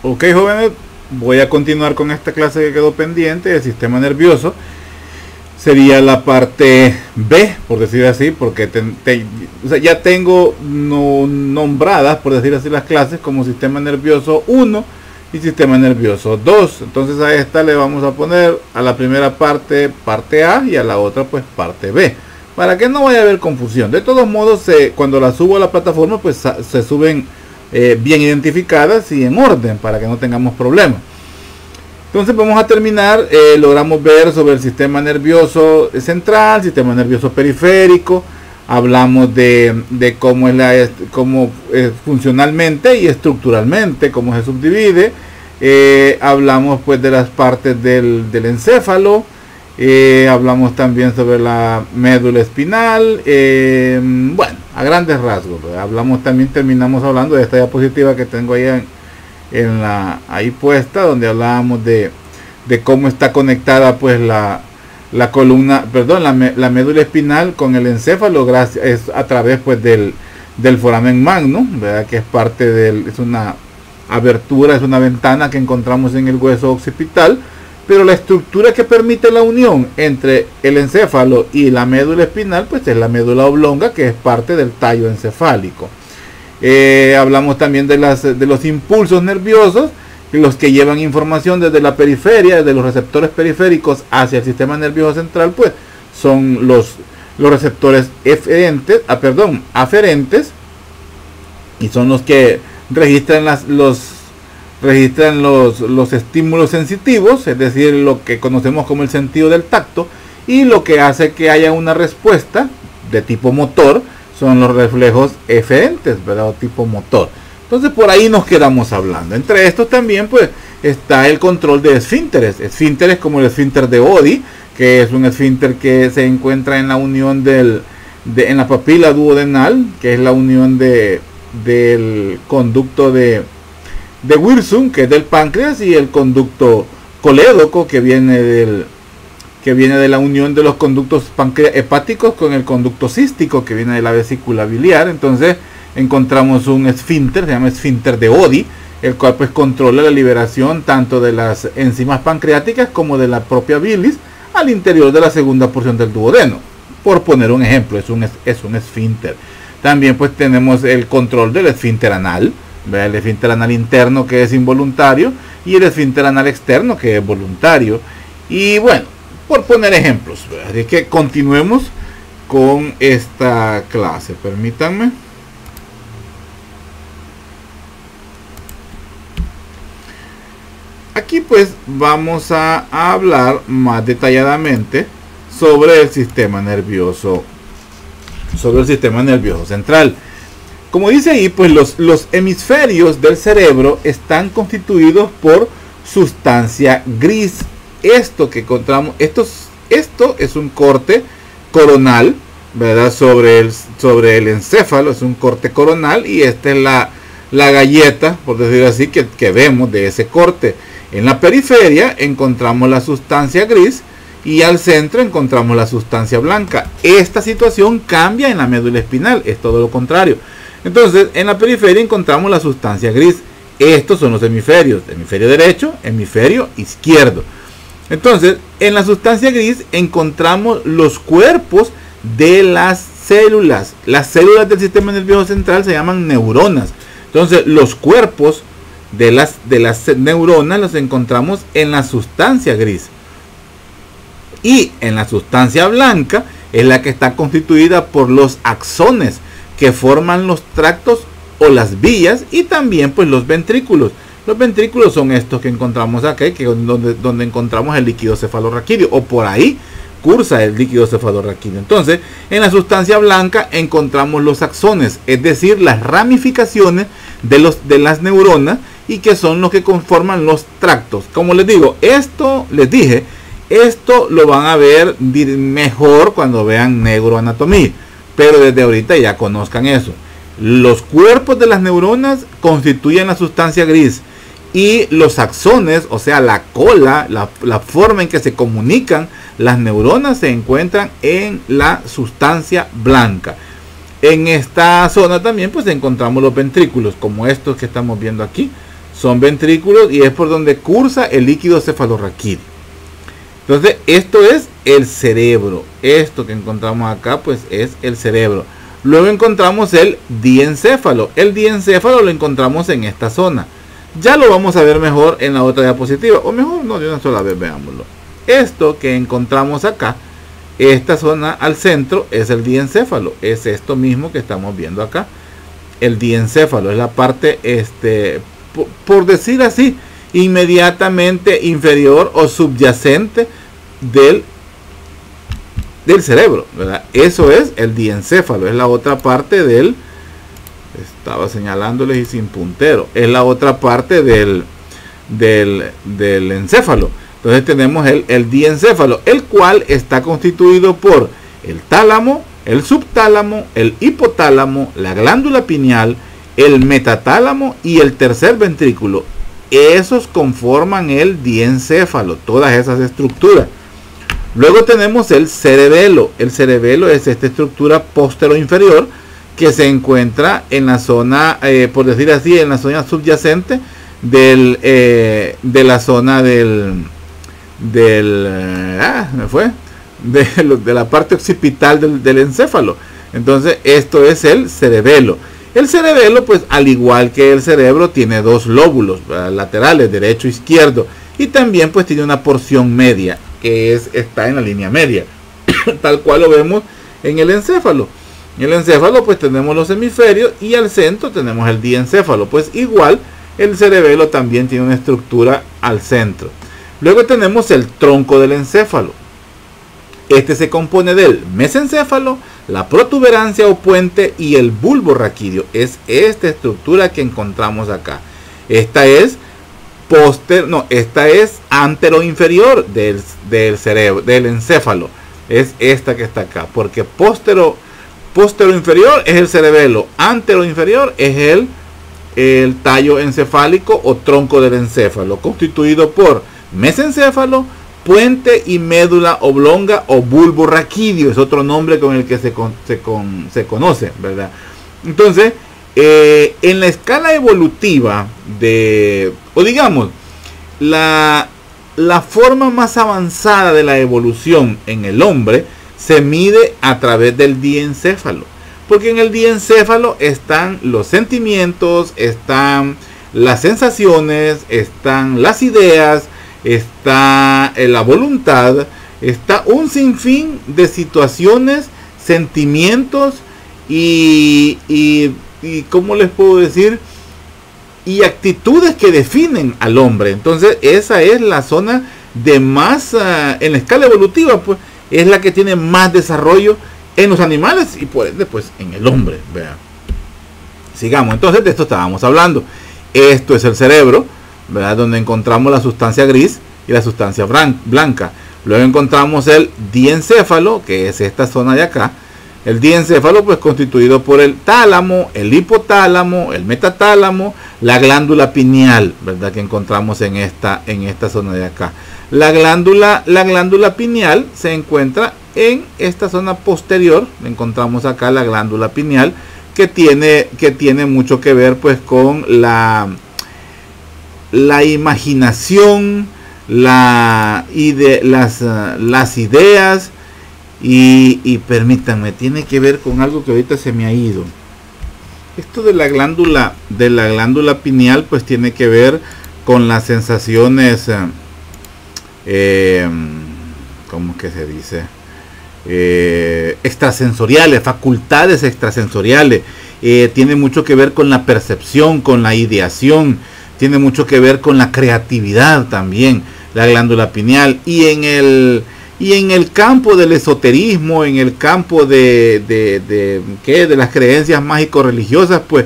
Ok, jóvenes, voy a continuar con esta clase que quedó pendiente del sistema nervioso. Sería la parte B, por decir así, porque o sea, ya tengo nombradas, por decir así, las clases como sistema nervioso 1 y sistema nervioso 2. Entonces a esta le vamos a poner a la primera parte A y a la otra pues parte B, para que no vaya a haber confusión. De todos modos, cuando la subo a la plataforma pues se suben bien identificadas y en orden, para que no tengamos problemas. Entonces vamos a terminar, logramos ver sobre el sistema nervioso central, sistema nervioso periférico, hablamos de cómo es funcionalmente y estructuralmente, cómo se subdivide, hablamos pues de las partes del encéfalo, hablamos también sobre la médula espinal, bueno, a grandes rasgos, ¿verdad? Hablamos también, terminamos hablando de esta diapositiva que tengo ahí ahí puesta, donde hablábamos de cómo está conectada pues la columna, perdón, la médula espinal con el encéfalo, es a través pues del foramen magno, ¿verdad? Que es parte es una abertura, es una ventana que encontramos en el hueso occipital, pero la estructura que permite la unión entre el encéfalo y la médula espinal pues es la médula oblonga, que es parte del tallo encefálico. Hablamos también de los impulsos nerviosos, los que llevan información desde la periferia, desde los receptores periféricos hacia el sistema nervioso central, pues son los receptores aferentes, y son los que registran los estímulos sensitivos, es decir, lo que conocemos como el sentido del tacto, y lo que hace que haya una respuesta de tipo motor son los reflejos eferentes, ¿verdad? O tipo motor. Entonces por ahí nos quedamos hablando. Entre estos también pues está el control de esfínteres. Esfínteres como el esfínter de Oddi, que es un esfínter que se encuentra en la unión en la papila duodenal, que es la unión del conducto de Wirsung, que es del páncreas, y el conducto colédoco, que viene de la unión de los conductos hepáticos con el conducto cístico, que viene de la vesícula biliar. Entonces encontramos un esfínter, se llama esfínter de Oddi, el cual pues controla la liberación tanto de las enzimas pancreáticas como de la propia bilis al interior de la segunda porción del duodeno, por poner un ejemplo. Es un esfínter. También pues tenemos el control del esfínter anal, ¿verdad? El esfínter anal interno, que es involuntario, y el esfínter anal externo, que es voluntario. Y bueno, por poner ejemplos, ¿verdad? Así que continuemos con esta clase. Permítanme. Aquí pues vamos a hablar más detalladamente sobre el sistema nervioso central. Como dice ahí, pues los hemisferios del cerebro están constituidos por sustancia gris. Esto que encontramos, esto es un corte coronal, ¿verdad? Sobre el encéfalo, es un corte coronal, y esta es la galleta, por decirlo así, que vemos de ese corte. En la periferia encontramos la sustancia gris y al centro encontramos la sustancia blanca. Esta situación cambia en la médula espinal, es todo lo contrario. Entonces, en la periferia encontramos la sustancia gris. Estos son los hemisferios, hemisferio derecho, hemisferio izquierdo. Entonces, en la sustancia gris encontramos los cuerpos de las células. Las células del sistema nervioso central se llaman neuronas. Entonces, los cuerpos de las neuronas los encontramos en la sustancia gris. Y en la sustancia blanca es la que está constituida por los axones, que forman los tractos o las vías, y también pues los ventrículos. Los ventrículos son estos que encontramos aquí, donde encontramos el líquido cefalorraquídeo, o por ahí cursa el líquido cefalorraquídeo. Entonces, en la sustancia blanca encontramos los axones, es decir, las ramificaciones de las neuronas, y que son los que conforman los tractos. Como les digo, esto lo van a ver mejor cuando vean neuroanatomía, pero desde ahorita ya conozcan eso. Los cuerpos de las neuronas constituyen la sustancia gris, y los axones, o sea la cola, la forma en que se comunican las neuronas, se encuentran en la sustancia blanca. En esta zona también pues encontramos los ventrículos, como estos que estamos viendo aquí. son ventrículos y es por donde cursa el líquido cefalorraquídeo. Entonces, esto es el cerebro. Esto que encontramos acá, pues es el cerebro. Luego encontramos el diencéfalo. El diencéfalo lo encontramos en esta zona. Ya lo vamos a ver mejor en la otra diapositiva. O mejor no, de una sola vez, veámoslo. Esto que encontramos acá, esta zona al centro, es el diencéfalo. Es esto mismo que estamos viendo acá. El diencéfalo es la parte, por decir así, inmediatamente inferior o subyacente del cerebro, ¿verdad? Eso es el diencéfalo, es la otra parte del, estaba señalándoles y sin puntero, es la otra parte del encéfalo. Entonces tenemos el diencéfalo, el cual está constituido por el tálamo, el subtálamo, el hipotálamo, la glándula pineal, el metatálamo y el tercer ventrículo. Esos conforman el diencéfalo, todas esas estructuras. Luego tenemos el cerebelo. El cerebelo es esta estructura postero-inferior que se encuentra en la zona, por decir así, en la zona subyacente de la zona de la parte occipital del encéfalo. Entonces, esto es el cerebelo. El cerebelo, pues al igual que el cerebro, tiene dos lóbulos laterales, derecho e izquierdo, y también pues tiene una porción media que está en la línea media, tal cual lo vemos en el encéfalo. En el encéfalo pues tenemos los hemisferios y al centro tenemos el diencéfalo. Pues igual el cerebelo también tiene una estructura al centro. Luego tenemos el tronco del encéfalo. Este se compone del mesencéfalo, la protuberancia o puente y el bulbo raquídeo. Es esta estructura que encontramos acá. Esta es antero-inferior del cerebro, del encéfalo. Es esta que está acá, porque postero-inferior es el cerebelo, antero-inferior es el tallo encefálico o tronco del encéfalo, constituido por mesencéfalo, puente y médula oblonga o bulbo raquídeo. Es otro nombre con el que se conoce, ¿verdad? Entonces, en la escala evolutiva la forma más avanzada de la evolución en el hombre se mide a través del diencéfalo, porque en el diencéfalo están los sentimientos, están las sensaciones, están las ideas, está la voluntad, está un sinfín de situaciones, sentimientos y ¿cómo les puedo decir? Y actitudes que definen al hombre. Entonces esa es la zona de más, en la escala evolutiva, pues es la que tiene más desarrollo en los animales y por ende pues en el hombre. Vean. Sigamos, entonces de esto estábamos hablando. Esto es el cerebro, ¿verdad? Donde encontramos la sustancia gris y la sustancia blanca. Luego encontramos el diencéfalo, que es esta zona de acá. El diencéfalo pues constituido por el tálamo, el hipotálamo, el metatálamo, la glándula pineal, ¿verdad? Que encontramos en esta zona de acá. La glándula pineal se encuentra en esta zona posterior. Encontramos acá la glándula pineal que tiene mucho que ver pues con la imaginación, las ideas y permítanme, tiene que ver con algo que ahorita se me ha ido. Esto de la glándula pineal pues tiene que ver con las sensaciones, ¿cómo que se dice? Extrasensoriales, facultades extrasensoriales. Tiene mucho que ver con la percepción, con la ideación, tiene mucho que ver con la creatividad también, la glándula pineal. Y en el campo del esoterismo, en el campo de las creencias mágico-religiosas, pues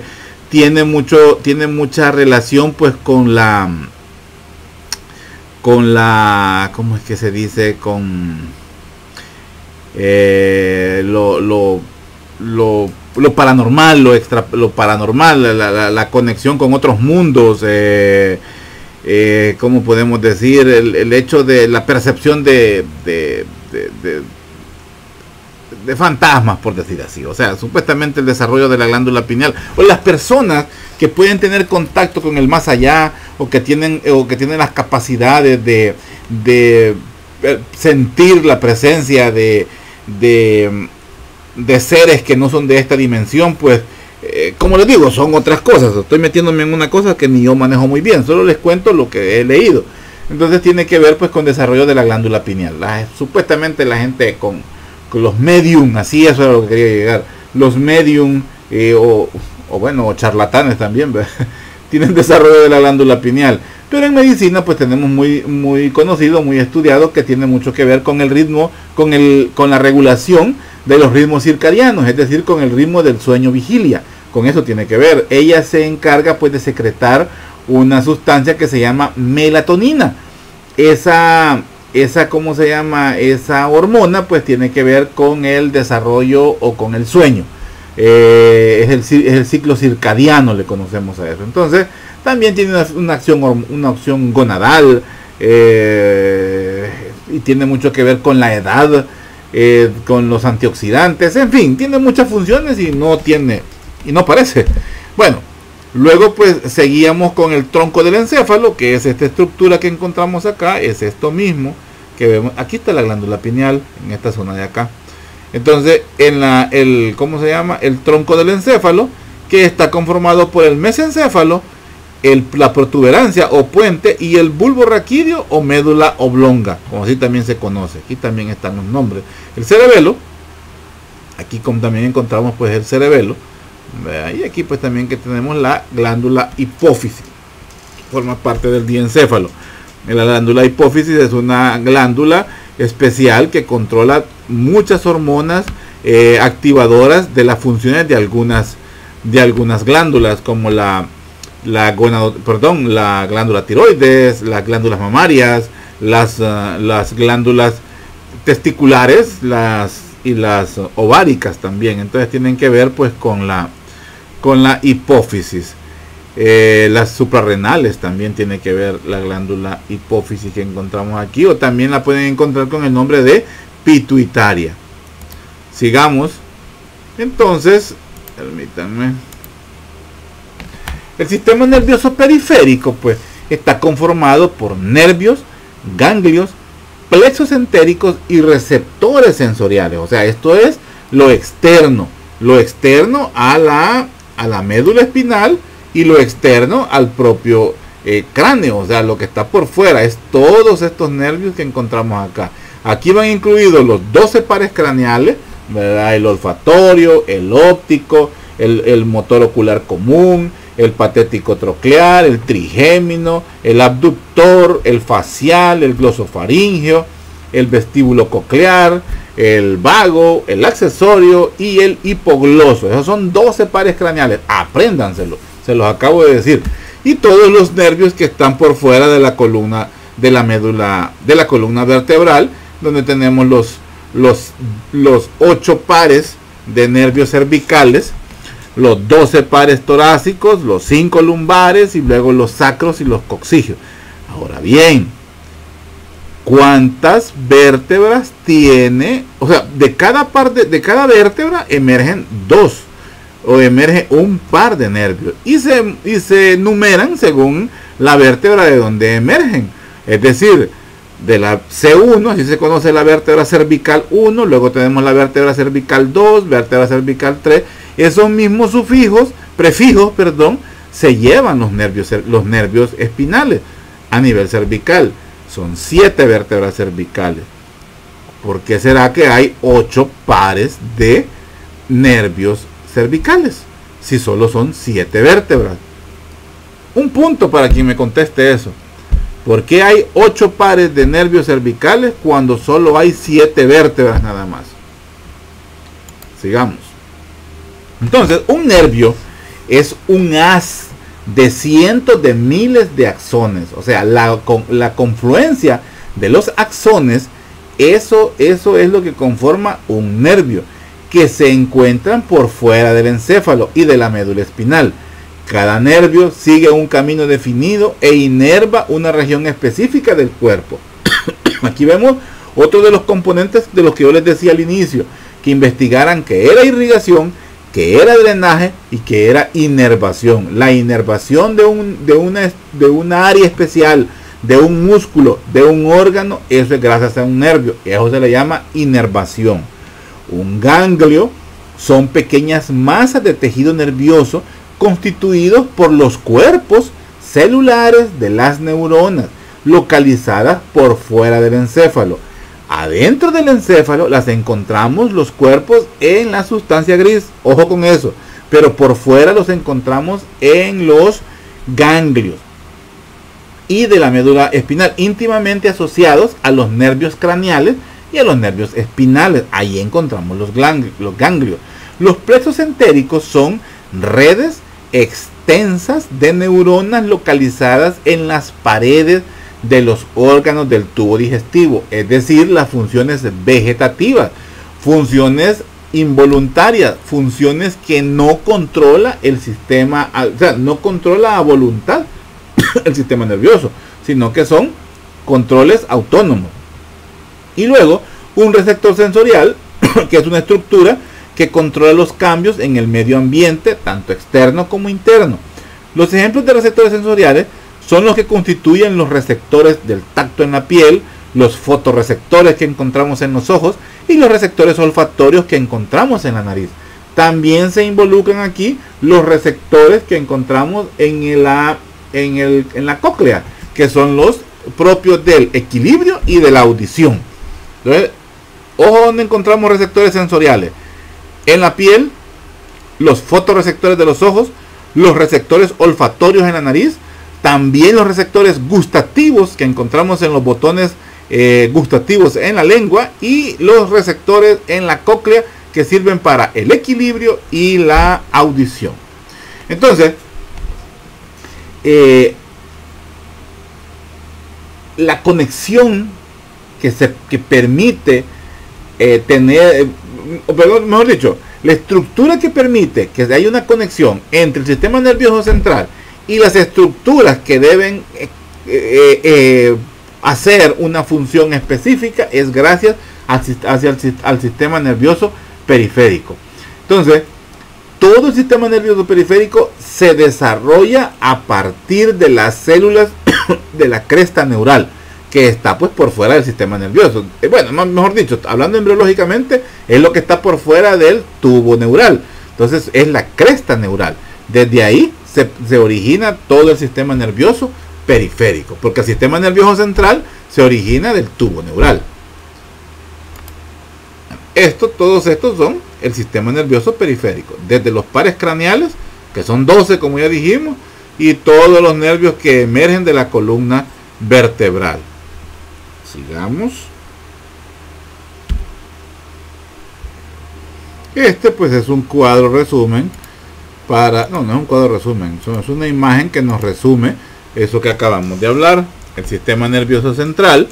tiene mucha relación pues con la ¿cómo es que se dice? Con lo paranormal, lo paranormal, la conexión con otros mundos, ¿cómo podemos decir? El hecho de la percepción de fantasmas, por decir así. O sea, supuestamente el desarrollo de la glándula pineal, o las personas que pueden tener contacto con el más allá, o que tienen las capacidades de sentir la presencia de seres que no son de esta dimensión, pues como les digo, son otras cosas. Estoy metiéndome en una cosa que ni yo manejo muy bien, solo les cuento lo que he leído. Entonces tiene que ver pues con desarrollo de la glándula pineal. Supuestamente la gente con los medium, así eso era lo que quería llegar, los medium o charlatanes también, ¿verdad? Tienen desarrollo de la glándula pineal. Pero en medicina pues tenemos muy conocido, muy estudiado, que tiene mucho que ver con el ritmo, con la regulación de los ritmos circadianos, es decir, con el ritmo del sueño vigilia. Con eso tiene que ver. Ella se encarga pues de secretar una sustancia que se llama melatonina. Esa ¿cómo se llama? Esa hormona pues tiene que ver con el desarrollo o con el sueño. Es el ciclo circadiano, le conocemos a eso. Entonces también tiene una acción gonadal, y tiene mucho que ver con la edad, con los antioxidantes, en fin, tiene muchas funciones y no parece. Bueno, luego pues seguíamos con el tronco del encéfalo, que es esta estructura que encontramos acá, es esto mismo que vemos. Aquí está la glándula pineal, en esta zona de acá. Entonces, ¿cómo se llama? El tronco del encéfalo, que está conformado por el mesencéfalo, la protuberancia o puente y el bulbo raquídeo o médula oblonga, como así también se conoce. Aquí también están los nombres. El cerebelo, aquí también encontramos pues el cerebelo. Y aquí pues también que tenemos la glándula hipófisis, forma parte del diencéfalo. La glándula hipófisis es una glándula especial que controla muchas hormonas activadoras de las funciones de algunas glándulas, como la glándula tiroides, las glándulas mamarias, las glándulas testiculares, y las ováricas también. Entonces tienen que ver pues con la hipófisis. Las suprarrenales también tiene que ver la glándula hipófisis que encontramos aquí, o también la pueden encontrar con el nombre de pituitaria. Sigamos. Entonces, permítanme. El sistema nervioso periférico pues está conformado por nervios, ganglios, plexos entéricos y receptores sensoriales. O sea, esto es lo externo a la médula espinal y lo externo al propio cráneo. O sea, lo que está por fuera es todos estos nervios que encontramos acá. Aquí van incluidos los 12 pares craneales, ¿verdad? El olfatorio, el óptico, el motor ocular común, el patético troclear, el trigémino, el abductor, el facial, el glosofaringeo, el vestíbulo coclear, el vago, el accesorio y el hipogloso. Esos son 12 pares craneales. Apréndanselo, se los acabo de decir. Y todos los nervios que están por fuera de la columna, de la médula, de la columna vertebral, donde tenemos los 8 pares de nervios cervicales, los 12 pares torácicos, los 5 lumbares y luego los sacros y los coxígeos. Ahora bien, ¿cuántas vértebras tiene? O sea, de cada vértebra emergen 2 o emerge un par de nervios y se numeran según la vértebra de donde emergen. Es decir, de la C1, así se conoce la vértebra cervical 1, luego tenemos la vértebra cervical 2, vértebra cervical 3. Esos mismos prefijos, se llevan los nervios espinales a nivel cervical. Son 7 vértebras cervicales. ¿Por qué será que hay 8 pares de nervios cervicales si solo son 7 vértebras? Un punto para quien me conteste eso. ¿Por qué hay 8 pares de nervios cervicales cuando solo hay 7 vértebras nada más? Sigamos. Entonces, un nervio es un haz de cientos de miles de axones. O sea, la confluencia de los axones, eso es lo que conforma un nervio, que se encuentran por fuera del encéfalo y de la médula espinal. Cada nervio sigue un camino definido e inerva una región específica del cuerpo. Aquí vemos otro de los componentes de los que yo les decía al inicio, que investigaran qué era irrigación, que era drenaje y que era inervación. La inervación de una área especial, de un músculo, de un órgano, eso es gracias a un nervio. Eso se le llama inervación. Un ganglio son pequeñas masas de tejido nervioso constituidos por los cuerpos celulares de las neuronas, localizadas por fuera del encéfalo. Adentro del encéfalo las encontramos los cuerpos en la sustancia gris, ojo con eso, pero por fuera los encontramos en los ganglios y de la médula espinal, íntimamente asociados a los nervios craneales y a los nervios espinales. Ahí encontramos los ganglios. Los plexos entéricos son redes extensas de neuronas localizadas en las paredes de los órganos del tubo digestivo, es decir, las funciones vegetativas, funciones involuntarias, funciones que no controla el sistema, o sea, no controla a voluntad el sistema nervioso, sino que son controles autónomos. Y luego, un receptor sensorial, que es una estructura que controla los cambios en el medio ambiente, tanto externo como interno. Los ejemplos de receptores sensoriales son los que constituyen los receptores del tacto en la piel, los fotorreceptores que encontramos en los ojos y los receptores olfatorios que encontramos en la nariz. También se involucran aquí los receptores que encontramos en la cóclea, que son los propios del equilibrio y de la audición. Entonces, ojo donde encontramos receptores sensoriales. En la piel, los fotorreceptores de los ojos, los receptores olfatorios en la nariz, también los receptores gustativos que encontramos en los botones gustativos en la lengua y los receptores en la cóclea que sirven para el equilibrio y la audición. Entonces, la conexión que permite tener, perdón, mejor dicho, la estructura que permite que haya una conexión entre el sistema nervioso central y las estructuras que deben hacer una función específica es gracias al sistema nervioso periférico. Entonces, todo el sistema nervioso periférico se desarrolla a partir de las células de la cresta neural, que está pues por fuera del sistema nervioso. Bueno, mejor dicho, hablando embriológicamente, es lo que está por fuera del tubo neural. Entonces es la cresta neural. Desde ahí se origina todo el sistema nervioso periférico, porque el sistema nervioso central se origina del tubo neural. Todos estos son el sistema nervioso periférico, desde los pares craneales, que son 12 como ya dijimos, y todos los nervios que emergen de la columna vertebral. Sigamos. Pues es un cuadro resumen no es un cuadro resumen, es una imagen que nos resume eso que acabamos de hablar. El sistema nervioso central,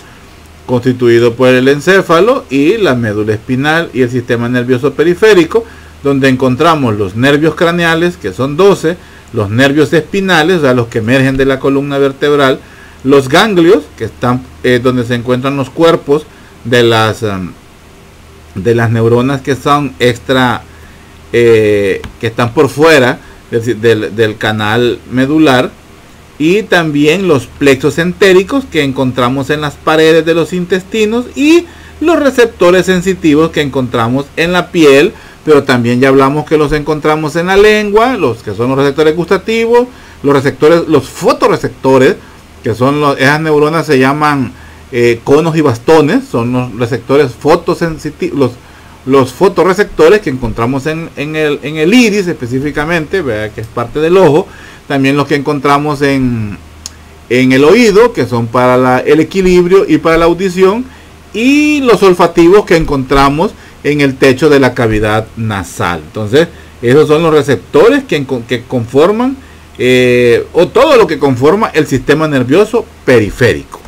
constituido por el encéfalo y la médula espinal, y el sistema nervioso periférico, donde encontramos los nervios craneales, que son 12, los nervios espinales, o sea, los que emergen de la columna vertebral, los ganglios, que están donde se encuentran los cuerpos de las neuronas que son que están por fuera del canal medular, y también los plexos entéricos que encontramos en las paredes de los intestinos, y los receptores sensitivos que encontramos en la piel, pero también ya hablamos que los encontramos en la lengua, los que son los receptores gustativos, los fotorreceptores, que son esas neuronas se llaman conos y bastones, son los receptores fotosensitivos, los fotorreceptores que encontramos en el iris específicamente, vea que es parte del ojo, también los que encontramos en el oído, que son para el equilibrio y para la audición, y los olfativos que encontramos en el techo de la cavidad nasal. Entonces, esos son los receptores que conforman o todo lo que conforma el sistema nervioso periférico.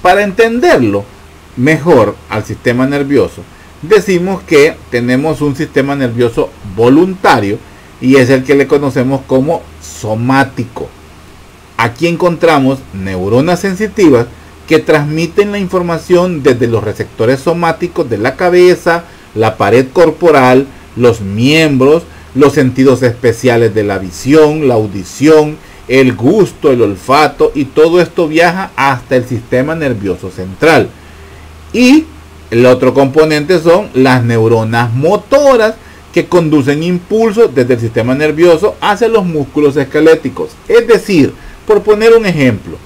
Para entenderlo mejor al sistema nervioso, decimos que tenemos un sistema nervioso voluntario y es el que le conocemos como somático. Aquí encontramos neuronas sensitivas que transmiten la información desde los receptores somáticos de la cabeza, la pared corporal, los miembros, los sentidos especiales de la visión, la audición, el gusto, el olfato, y todo esto viaja hasta el sistema nervioso central. Y el otro componente son las neuronas motoras, que conducen impulsos desde el sistema nervioso hacia los músculos esqueléticos. Es decir, por poner un ejemplo,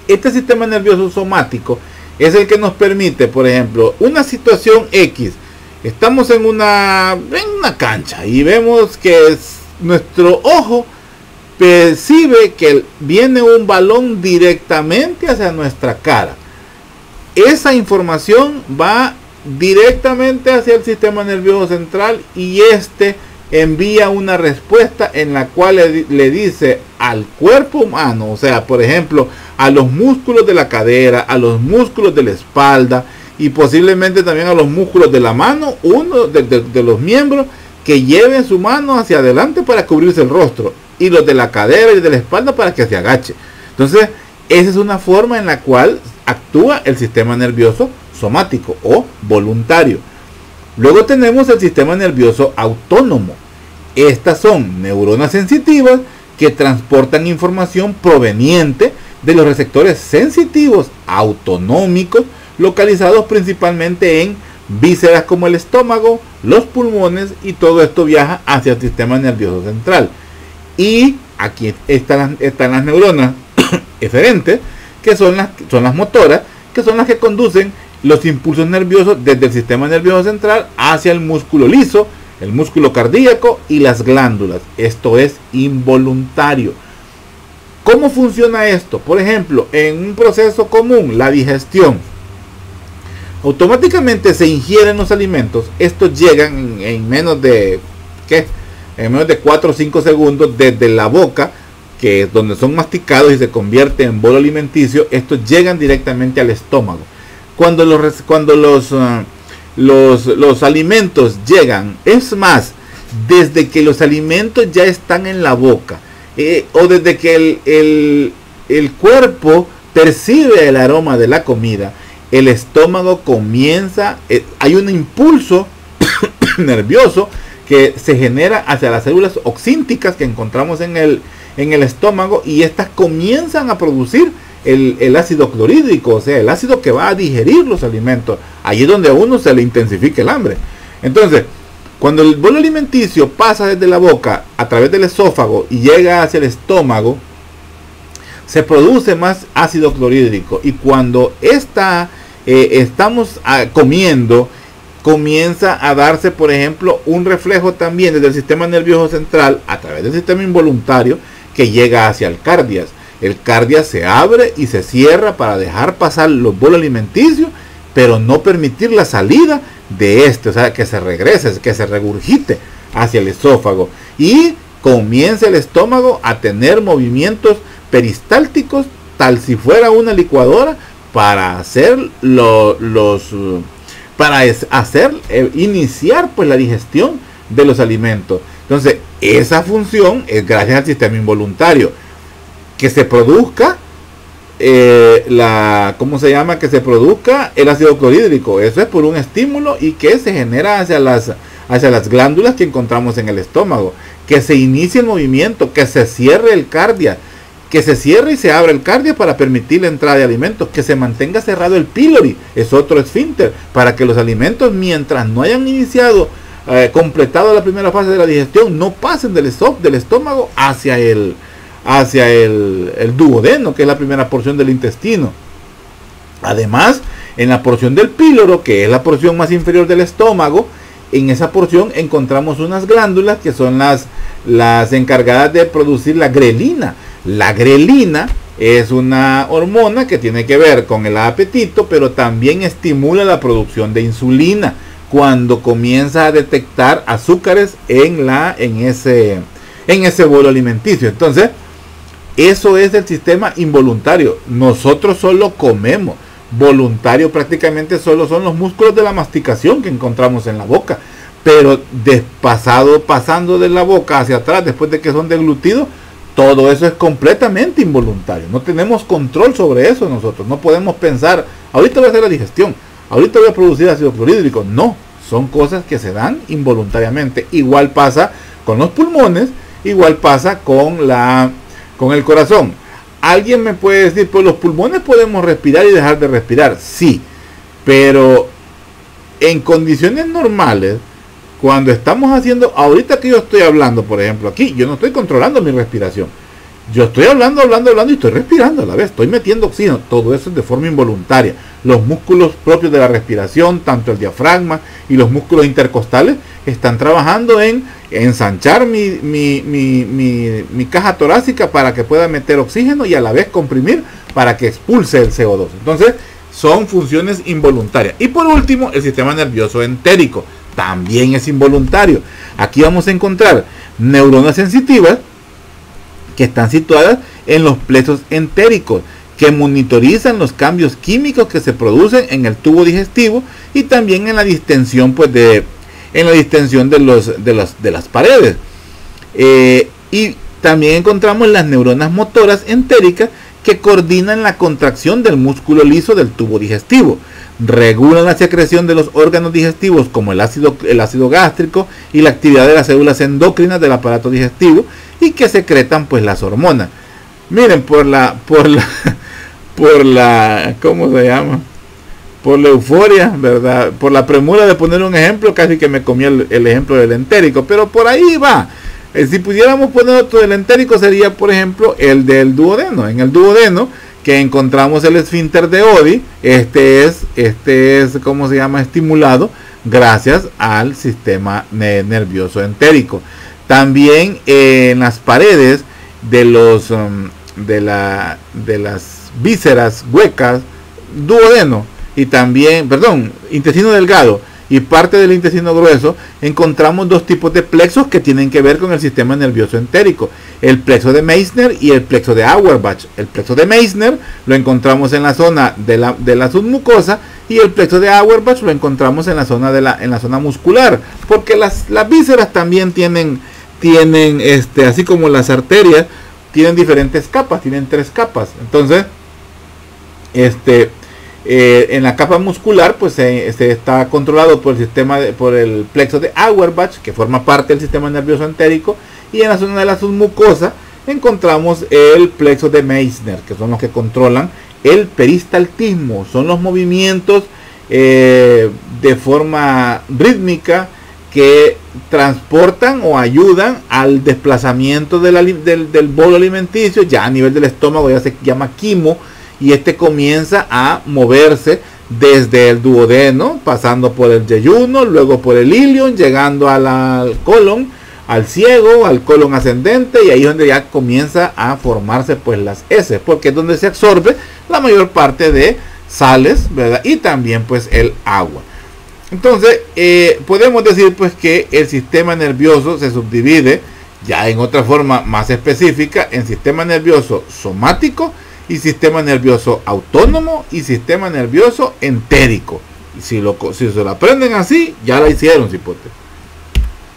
este sistema nervioso somático es el que nos permite, por ejemplo, una situación X. Estamos en una cancha y vemos que nuestro ojo percibe que viene un balón directamente hacia nuestra cara. Esa información va directamente hacia el sistema nervioso central y este envía una respuesta en la cual le dice al cuerpo humano, o sea, por ejemplo, a los músculos de la cadera, a los músculos de la espalda y posiblemente también a los músculos de la mano, uno de los miembros, que lleven su mano hacia adelante para cubrirse el rostro, y los de la cadera y de la espalda para que se agache. Entonces, esa es una forma en la cual actúa el sistema nervioso somático o voluntario. Luego tenemos el sistema nervioso autónomo. Estas son neuronas sensitivas que transportan información proveniente de los receptores sensitivos autonómicos, localizados principalmente en vísceras como el estómago, los pulmones, y todo esto viaja hacia el sistema nervioso central. Y aquí están las neuronas eferentes, que son las motoras, que son las que conducen los impulsos nerviosos desde el sistema nervioso central hacia el músculo liso, el músculo cardíaco y las glándulas. Esto es involuntario. ¿Cómo funciona esto? Por ejemplo, en un proceso común, la digestión. Automáticamente se ingieren los alimentos. Estos llegan en menos de 4 o 5 segundos desde la boca, que es donde son masticados y se convierte en bolo alimenticio. Estos llegan directamente al estómago. Cuando los alimentos llegan, es más, desde que los alimentos ya están en la boca, o desde que el cuerpo percibe el aroma de la comida, el estómago comienza, hay un impulso nervioso que se genera hacia las células oxínticas que encontramos en el estómago, y estas comienzan a producir el ácido clorhídrico, o sea, el ácido que va a digerir los alimentos. Allí es donde a uno se le intensifica el hambre. Entonces, cuando el bolo alimenticio pasa desde la boca a través del esófago y llega hacia el estómago, se produce más ácido clorhídrico, y cuando estamos comiendo, comienza a darse, por ejemplo, un reflejo también desde el sistema nervioso central a través del sistema involuntario que llega hacia el cardias. El cardias se abre y se cierra para dejar pasar los bolos alimenticios, pero no permitir la salida de o sea, que se regrese, que se regurgite hacia el esófago, y comienza el estómago a tener movimientos peristálticos, tal si fuera una licuadora, para hacer iniciar pues la digestión de los alimentos. Entonces, esa función es gracias al sistema involuntario. Que se produzca que se produzca el ácido clorhídrico. Eso es por un estímulo, y que se genera hacia las glándulas que encontramos en el estómago. Que se inicie el movimiento, que se cierre el cardia, que se cierre y se abra el cardia para permitir la entrada de alimentos, que se mantenga cerrado el pílori, es otro esfínter, para que los alimentos, mientras no hayan completado la primera fase de la digestión, no pasen del estómago hacia el duodeno, que es la primera porción del intestino. Además, en la porción del píloro, que es la porción más inferior del estómago, en esa porción encontramos unas glándulas que son las encargadas de producir la grelina. La grelina es una hormona que tiene que ver con el apetito, pero también estimula la producción de insulina cuando comienza a detectar azúcares en ese bolo alimenticio. Entonces, eso es el sistema involuntario. Nosotros solo comemos. Voluntario prácticamente solo son los músculos de la masticación que encontramos en la boca. Pero pasando de la boca hacia atrás, después de que son deglutidos, todo eso es completamente involuntario. No tenemos control sobre eso nosotros. No podemos pensar, ahorita voy a hacer la digestión, ahorita voy a producir ácido clorhídrico. No, son cosas que se dan involuntariamente. Igual pasa con los pulmones, igual pasa con el corazón. Alguien me puede decir, pues los pulmones podemos respirar y dejar de respirar. Sí, pero en condiciones normales, cuando estamos haciendo, ahorita que yo estoy hablando, por ejemplo, aquí, yo no estoy controlando mi respiración. Yo estoy hablando y estoy respirando a la vez, estoy metiendo oxígeno. Todo eso es de forma involuntaria. Los músculos propios de la respiración, tanto el diafragma y los músculos intercostales, están trabajando en ensanchar mi caja torácica para que pueda meter oxígeno y a la vez comprimir para que expulse el CO2. Entonces, son funciones involuntarias. Y por último, el sistema nervioso entérico también es involuntario. Aquí vamos a encontrar neuronas sensitivas que están situadas en los plexos entéricos, que monitorizan los cambios químicos que se producen en el tubo digestivo y también en la distensión, pues de las paredes. Y también encontramos las neuronas motoras entéricas, que coordinan la contracción del músculo liso del tubo digestivo, regulan la secreción de los órganos digestivos como el ácido gástrico y la actividad de las células endocrinas del aparato digestivo, y que secretan pues las hormonas. Miren, por la ¿cómo se llama? Por la euforia, ¿verdad? Por la premura de poner un ejemplo, casi que me comí el ejemplo del entérico, pero por ahí va. Si pudiéramos poner otro del entérico, sería por ejemplo el del duodeno. En el duodeno, que encontramos el esfínter de Oddi, este es ¿cómo se llama? Estimulado gracias al sistema nervioso entérico. También en las paredes de las vísceras huecas, duodeno, y también, intestino delgado y parte del intestino grueso, encontramos dos tipos de plexos que tienen que ver con el sistema nervioso entérico: el plexo de Meissner y el plexo de Auerbach. El plexo de Meissner lo encontramos en la zona de la submucosa, y el plexo de Auerbach lo encontramos en la zona muscular, porque las vísceras también tienen así como las arterias, tienen diferentes capas, tienen 3 capas. Entonces, en la capa muscular, pues se está controlado por el plexo de Auerbach, que forma parte del sistema nervioso entérico, y en la zona de la submucosa encontramos el plexo de Meissner, que son los que controlan el peristaltismo, son los movimientos de forma rítmica que transportan o ayudan al desplazamiento del bolo alimenticio. Ya a nivel del estómago ya se llama quimo, y comienza a moverse desde el duodeno, pasando por el yeyuno, luego por el ilion, llegando al colon, al ciego, al colon ascendente, y ahí es donde ya comienza a formarse pues las heces, porque es donde se absorbe la mayor parte de sales, ¿verdad? Y también pues el agua. Entonces podemos decir pues que el sistema nervioso se subdivide ya en otra forma más específica en sistema nervioso somático y sistema nervioso autónomo y sistema nervioso entérico. Y si se lo aprenden así, ya la hicieron, cipote.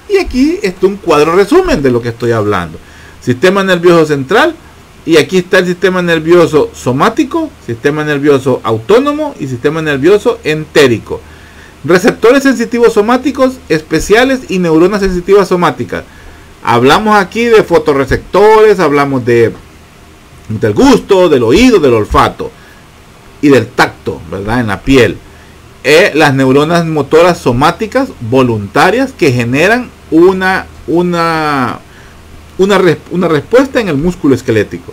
Y aquí está un cuadro resumen de lo que estoy hablando. Sistema nervioso central, y aquí está el sistema nervioso somático, sistema nervioso autónomo y sistema nervioso entérico. Receptores sensitivos somáticos especiales y neuronas sensitivas somáticas. Hablamos aquí de fotorreceptores, hablamos del gusto, del oído, del olfato y del tacto, ¿verdad? En la piel. Las neuronas motoras somáticas voluntarias que generan una respuesta en el músculo esquelético.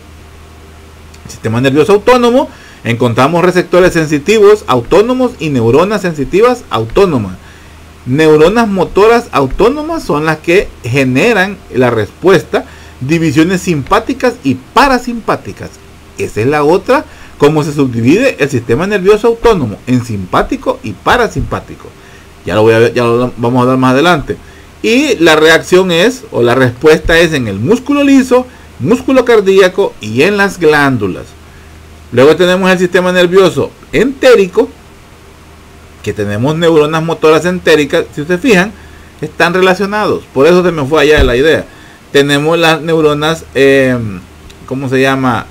Sistema nervioso autónomo, encontramos receptores sensitivos autónomos y neuronas sensitivas autónomas. Neuronas motoras autónomas son las que generan la respuesta, divisiones simpáticas y parasimpáticas. Esa es la otra, cómo se subdivide el sistema nervioso autónomo en simpático y parasimpático. Ya lo vamos a ver más adelante. Y la reacción es, o la respuesta es en el músculo liso, músculo cardíaco y en las glándulas. Luego tenemos el sistema nervioso entérico, que tenemos neuronas motoras entéricas. Si ustedes fijan, están relacionados. Por eso se me fue allá la idea. tenemos las neuronas, ¿cómo se llama?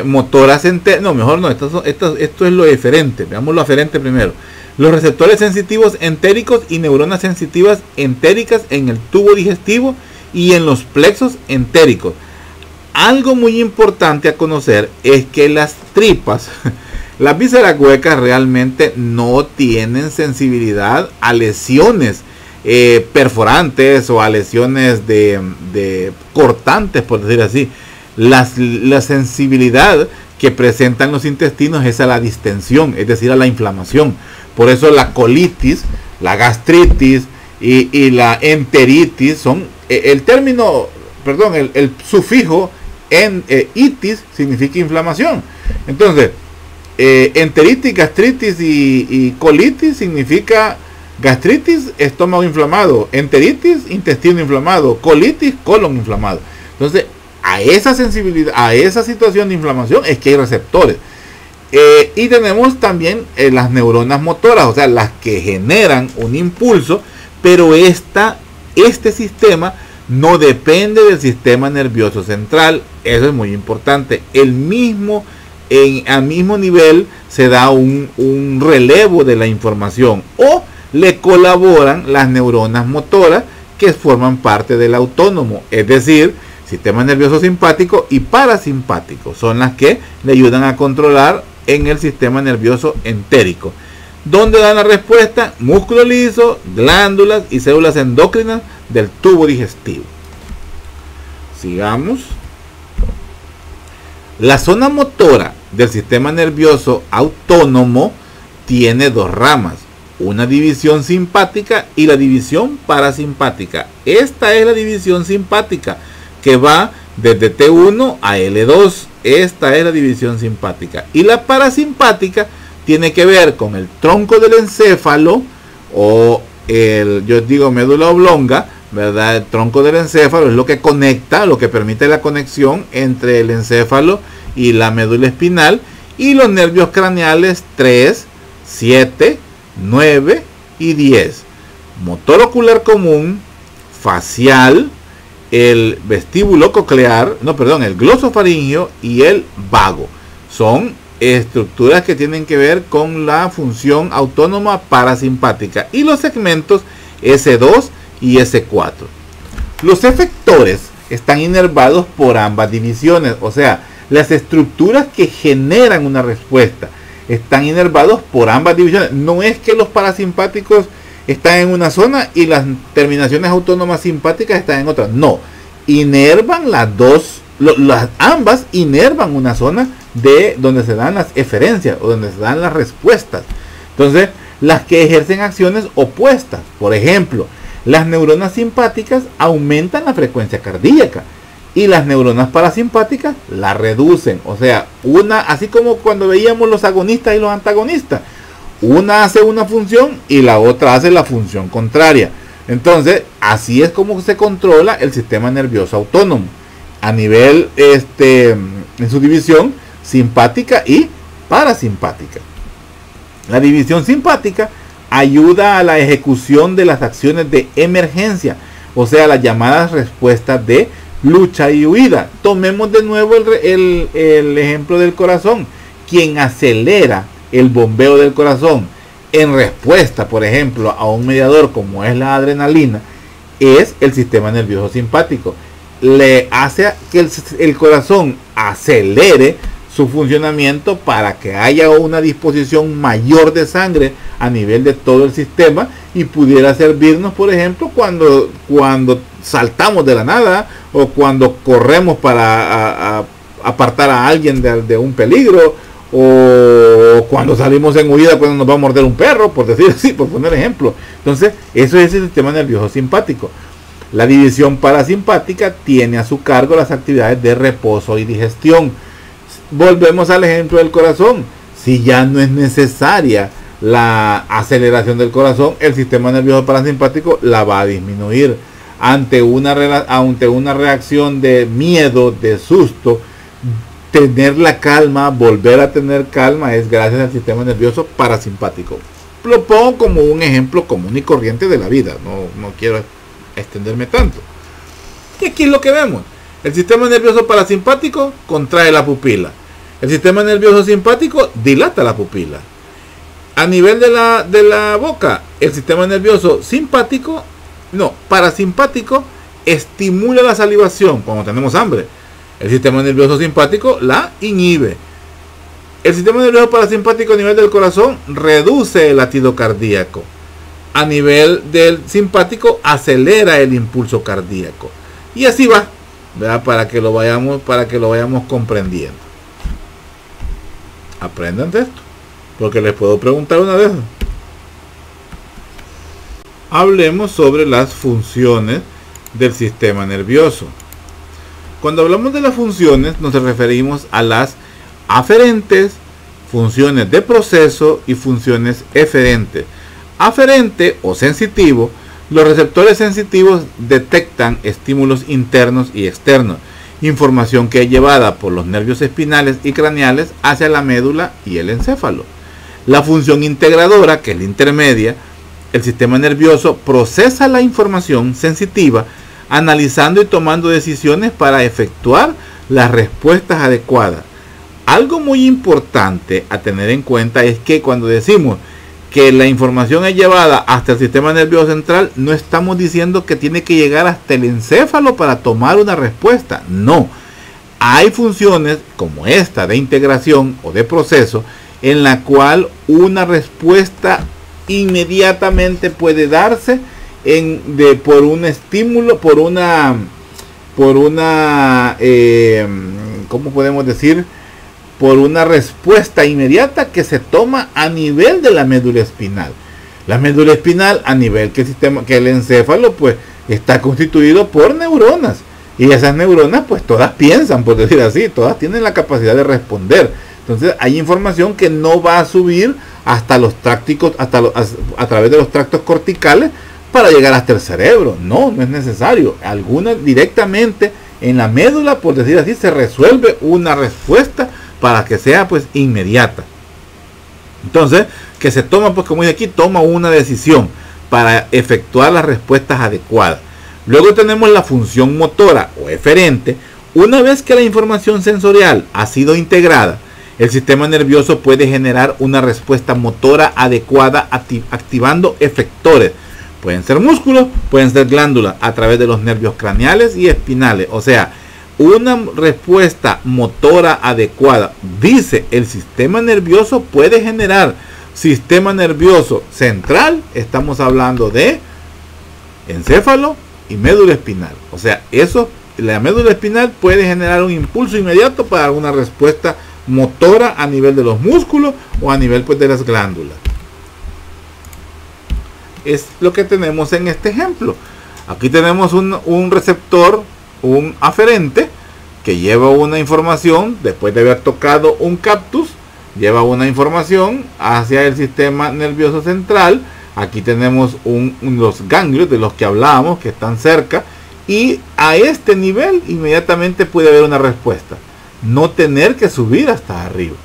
Motoras entéricas. No, mejor no, esto es lo eferente. Veamos lo aferente primero. Los receptores sensitivos entéricos y neuronas sensitivas entéricas en el tubo digestivo y en los plexos entéricos. Algo muy importante a conocer es que las tripas, las vísceras huecas, realmente no tienen sensibilidad a lesiones perforantes o a lesiones de cortantes, por decir así. La sensibilidad que presentan los intestinos es a la distensión, es decir, a la inflamación. Por eso la colitis, la gastritis y la enteritis son el término, perdón, el sufijo en itis significa inflamación. Entonces, enteritis, gastritis y colitis significa gastritis, estómago inflamado, enteritis, intestino inflamado, colitis, colon inflamado. Entonces, a esa sensibilidad, a esa situación de inflamación es que hay receptores. Y tenemos también las neuronas motoras, o sea, las que generan un impulso, pero este sistema no depende del sistema nervioso central. Eso es muy importante. Al mismo nivel se da un relevo de la información, o le colaboran las neuronas motoras que forman parte del autónomo, es decir, sistema nervioso simpático y parasimpático son las que le ayudan a controlar en el sistema nervioso entérico. ¿Dónde dan la respuesta? Músculo liso, glándulas y células endocrinas del tubo digestivo. Sigamos. La zona motora del sistema nervioso autónomo tiene dos ramas, una división simpática y la división parasimpática. Esta es la división simpática que va desde T1 a L2. Esta es la división simpática. Y la parasimpática tiene que ver con el tronco del encéfalo, o yo digo médula oblonga, ¿verdad? El tronco del encéfalo es lo que conecta, lo que permite la conexión entre el encéfalo y la médula espinal, y los nervios craneales 3, 7, 9 y 10. Motor ocular común, facial, el vestíbulo coclear, el glosofaringio y el vago. Son estructuras que tienen que ver con la función autónoma parasimpática, y los segmentos S2 y S4. Los efectores están inervados por ambas divisiones, o sea, las estructuras que generan una respuesta están inervados por ambas divisiones. No es que los parasimpáticos están en una zona y las terminaciones autónomas simpáticas están en otra. No, inervan las dos, ambas inervan una zona de donde se dan las eferencias o donde se dan las respuestas. Entonces, las que ejercen acciones opuestas, por ejemplo, las neuronas simpáticas aumentan la frecuencia cardíaca y las neuronas parasimpáticas la reducen. O sea, así como cuando veíamos los agonistas y los antagonistas, una hace una función y la otra hace la función contraria. Entonces, así es como se controla el sistema nervioso autónomo a nivel en su división simpática y parasimpática. La división simpática ayuda a la ejecución de las acciones de emergencia, o sea, las llamadas respuestas de lucha y huida. Tomemos de nuevo el ejemplo del corazón. Quien acelera el bombeo del corazón en respuesta, por ejemplo, a un mediador como es la adrenalina, es el sistema nervioso simpático. Le hace que el corazón acelere su funcionamiento para que haya una disposición mayor de sangre a nivel de todo el sistema, y pudiera servirnos, por ejemplo, cuando saltamos de la nada, o cuando corremos para apartar a alguien de un peligro, o cuando salimos en huida cuando nos va a morder un perro, por decir así, por poner ejemplo. Entonces, eso es el sistema nervioso simpático. La división parasimpática tiene a su cargo las actividades de reposo y digestión. Volvemos al ejemplo del corazón. Si ya no es necesaria la aceleración del corazón, el sistema nervioso parasimpático la va a disminuir. Ante una reacción de miedo, de susto, tener la calma, volver a tener calma, es gracias al sistema nervioso parasimpático. Lo pongo como un ejemplo común y corriente de la vida, no quiero extenderme tanto. Y aquí es lo que vemos. El sistema nervioso parasimpático contrae la pupila. El sistema nervioso simpático dilata la pupila. A nivel de la boca, el sistema nervioso parasimpático estimula la salivación cuando tenemos hambre. El sistema nervioso simpático la inhibe. El sistema nervioso parasimpático a nivel del corazón reduce el latido cardíaco. A nivel del simpático acelera el impulso cardíaco. Y así va, ¿verdad? Para que lo vayamos comprendiendo. Aprendan de esto, porque les puedo preguntar una vez. Hablemos sobre las funciones del sistema nervioso. Cuando hablamos de las funciones nos referimos a las aferentes, funciones de proceso y funciones eferentes. Aferente o sensitivo, los receptores sensitivos detectan estímulos internos y externos, información que es llevada por los nervios espinales y craneales hacia la médula y el encéfalo. La función integradora, que es la intermedia, el sistema nervioso procesa la información sensitiva, analizando y tomando decisiones para efectuar las respuestas adecuadas. Algo muy importante a tener en cuenta es que cuando decimos que la información es llevada hasta el sistema nervioso central, no estamos diciendo que tiene que llegar hasta el encéfalo para tomar una respuesta. No. Hay funciones como esta de integración o de proceso en la cual una respuesta inmediatamente puede darse por un estímulo, por una ¿cómo podemos decir? Por una respuesta inmediata que se toma a nivel de la médula espinal. La médula espinal, a nivel que el encéfalo, pues está constituido por neuronas. Y esas neuronas, pues todas piensan, por decir así, todas tienen la capacidad de responder. Entonces hay información que no va a subir hasta los trácticos, a través de los tractos corticales para llegar hasta el cerebro. No es necesario. Algunas directamente en la médula, por decir así, se resuelve una respuesta para que sea pues inmediata. Entonces, que se toma, pues como dice aquí, toma una decisión para efectuar las respuestas adecuadas. Luego tenemos la función motora o eferente. Una vez que la información sensorial ha sido integrada, el sistema nervioso puede generar una respuesta motora adecuada activando efectores. Pueden ser músculos, pueden ser glándulas a través de los nervios craneales y espinales. O sea, una respuesta motora adecuada, dice el sistema nervioso, puede generar sistema nervioso central. Estamos hablando de encéfalo y médula espinal. O sea, la médula espinal puede generar un impulso inmediato para una respuesta motora a nivel de los músculos o a nivel pues de las glándulas. Es lo que tenemos en este ejemplo. Aquí tenemos un receptor, un aferente, que lleva una información después de haber tocado un cactus, lleva una información hacia el sistema nervioso central. Aquí tenemos los ganglios de los que hablábamos, que están cerca, y a este nivel inmediatamente puede haber una respuesta, no tener que subir hasta arriba.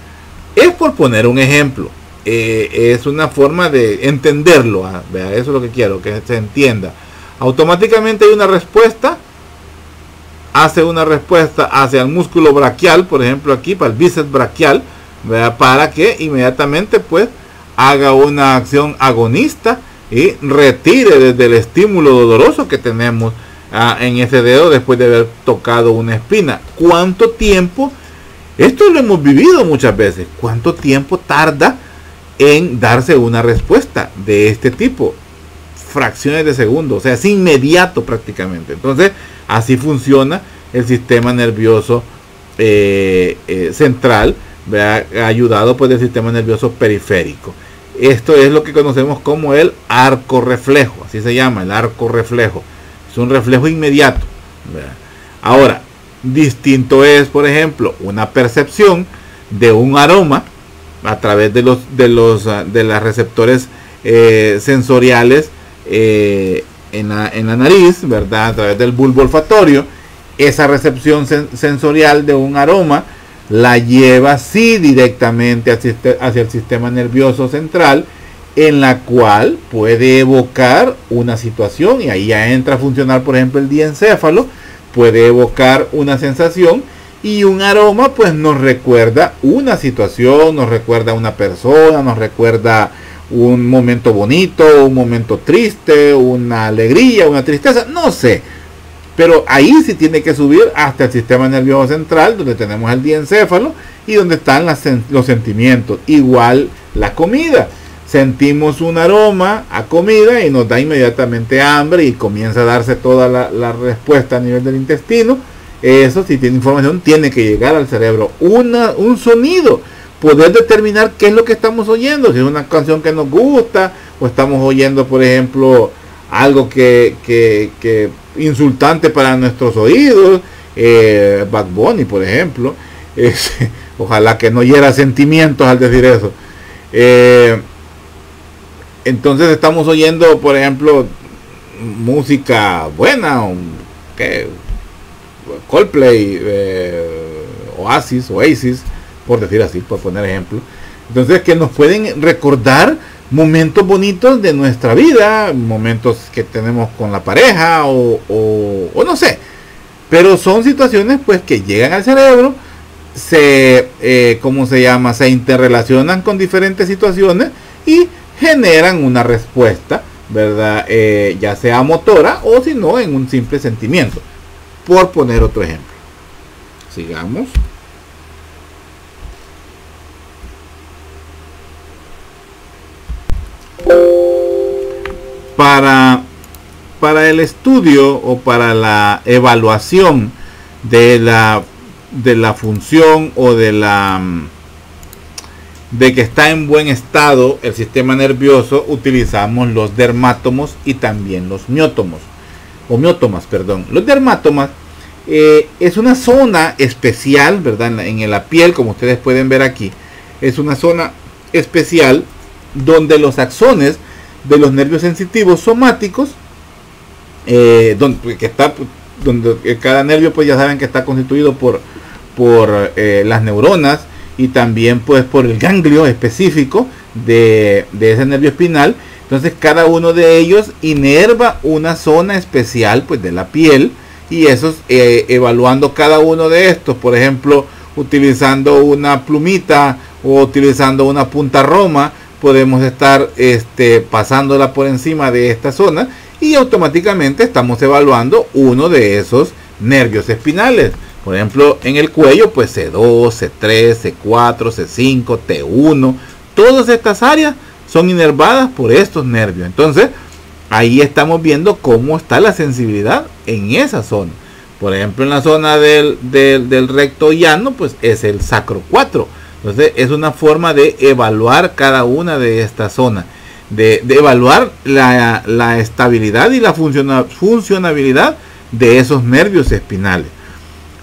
Es por poner un ejemplo, es una forma de entenderlo. Eso es lo que quiero que se entienda. Automáticamente hay una respuesta, hace una respuesta hacia el músculo braquial, por ejemplo aquí para el bíceps braquial, ¿verdad? Para que inmediatamente pues haga una acción agonista y retire desde el estímulo doloroso que tenemos en ese dedo después de haber tocado una espina. ¿Cuánto tiempo? Esto lo hemos vivido muchas veces. ¿Cuánto tiempo tarda en darse una respuesta de este tipo? Fracciones de segundo, o sea, es inmediato prácticamente. Entonces, así funciona el sistema nervioso central, ¿verdad? Ayudado por el sistema nervioso periférico. Esto es lo que conocemos como el arco reflejo, así se llama, el arco reflejo. Es un reflejo inmediato, ¿verdad? Ahora, distinto es, por ejemplo, una percepción de un aroma a través de los receptores sensoriales en la nariz, ¿verdad? A través del bulbo olfatorio. Esa recepción sensorial de un aroma la lleva sí directamente hacia el sistema nervioso central, en la cual puede evocar una situación, y ahí ya entra a funcionar, por ejemplo, el diencéfalo, puede evocar una sensación, y un aroma pues nos recuerda una situación, nos recuerda una persona, nos recuerda un momento bonito, un momento triste, una alegría, una tristeza, no sé. Pero ahí sí tiene que subir hasta el sistema nervioso central, donde tenemos el diencéfalo y donde están los sentimientos. Igual la comida. Sentimos un aroma a comida y nos da inmediatamente hambre y comienza a darse toda la respuesta a nivel del intestino. Eso, si tiene información, tiene que llegar al cerebro. Un sonido. Poder determinar qué es lo que estamos oyendo. Si es una canción que nos gusta o estamos oyendo, por ejemplo, algo que insultante para nuestros oídos. Bad Bunny, por ejemplo. Ojalá que no hiera sentimientos al decir eso. Entonces estamos oyendo, por ejemplo, música buena, Coldplay, Oasis, por decir así, por poner ejemplo. Entonces, que nos pueden recordar momentos bonitos de nuestra vida, momentos que tenemos con la pareja o no sé. Pero son situaciones pues que llegan al cerebro, se interrelacionan con diferentes situaciones y generan una respuesta, ¿verdad? Ya sea motora o si no en un simple sentimiento, por poner otro ejemplo. Sigamos. Para el estudio o para la evaluación de la función o de que está en buen estado el sistema nervioso, utilizamos los dermátomos y también los miótomos, o miótomas, perdón. Los dermátomas es una zona especial, ¿verdad? En la piel, como ustedes pueden ver aquí, es una zona especial donde los axones de los nervios sensitivos somáticos, donde cada nervio, pues ya saben que está constituido por las neuronas y también pues por el ganglio específico de ese nervio espinal. Entonces cada uno de ellos inerva una zona especial pues de la piel, y esos evaluando cada uno de estos, por ejemplo utilizando una plumita o utilizando una punta roma, podemos estar pasándola por encima de esta zona y automáticamente estamos evaluando uno de esos nervios espinales. Por ejemplo, en el cuello, pues C2, C3, C4, C5, T1, todas estas áreas son inervadas por estos nervios. Entonces, ahí estamos viendo cómo está la sensibilidad en esa zona. Por ejemplo, en la zona del recto llano, pues es el sacro 4. Entonces, es una forma de evaluar cada una de estas zonas, de evaluar la estabilidad y la funcionabilidad de esos nervios espinales.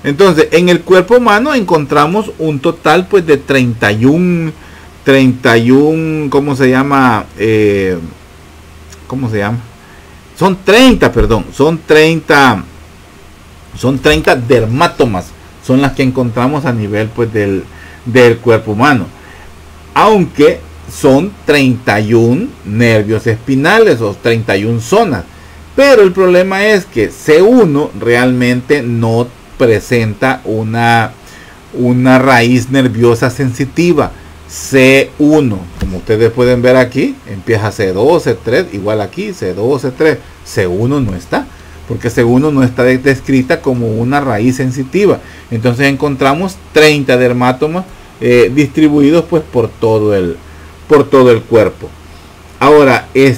Entonces, en el cuerpo humano encontramos un total pues de 31, ¿cómo se llama? Son 30 dermátomas, son las que encontramos a nivel pues del cuerpo humano. Aunque son 31 nervios espinales o 31 zonas. Pero el problema es que C1 realmente no presenta una raíz nerviosa sensitiva. C1, como ustedes pueden ver aquí, empieza C2, C3, igual aquí, C2, C3. C1 no está, porque C1 no está descrita como una raíz sensitiva. Entonces encontramos 30 dermátomas distribuidos pues por todo el cuerpo. Ahora, y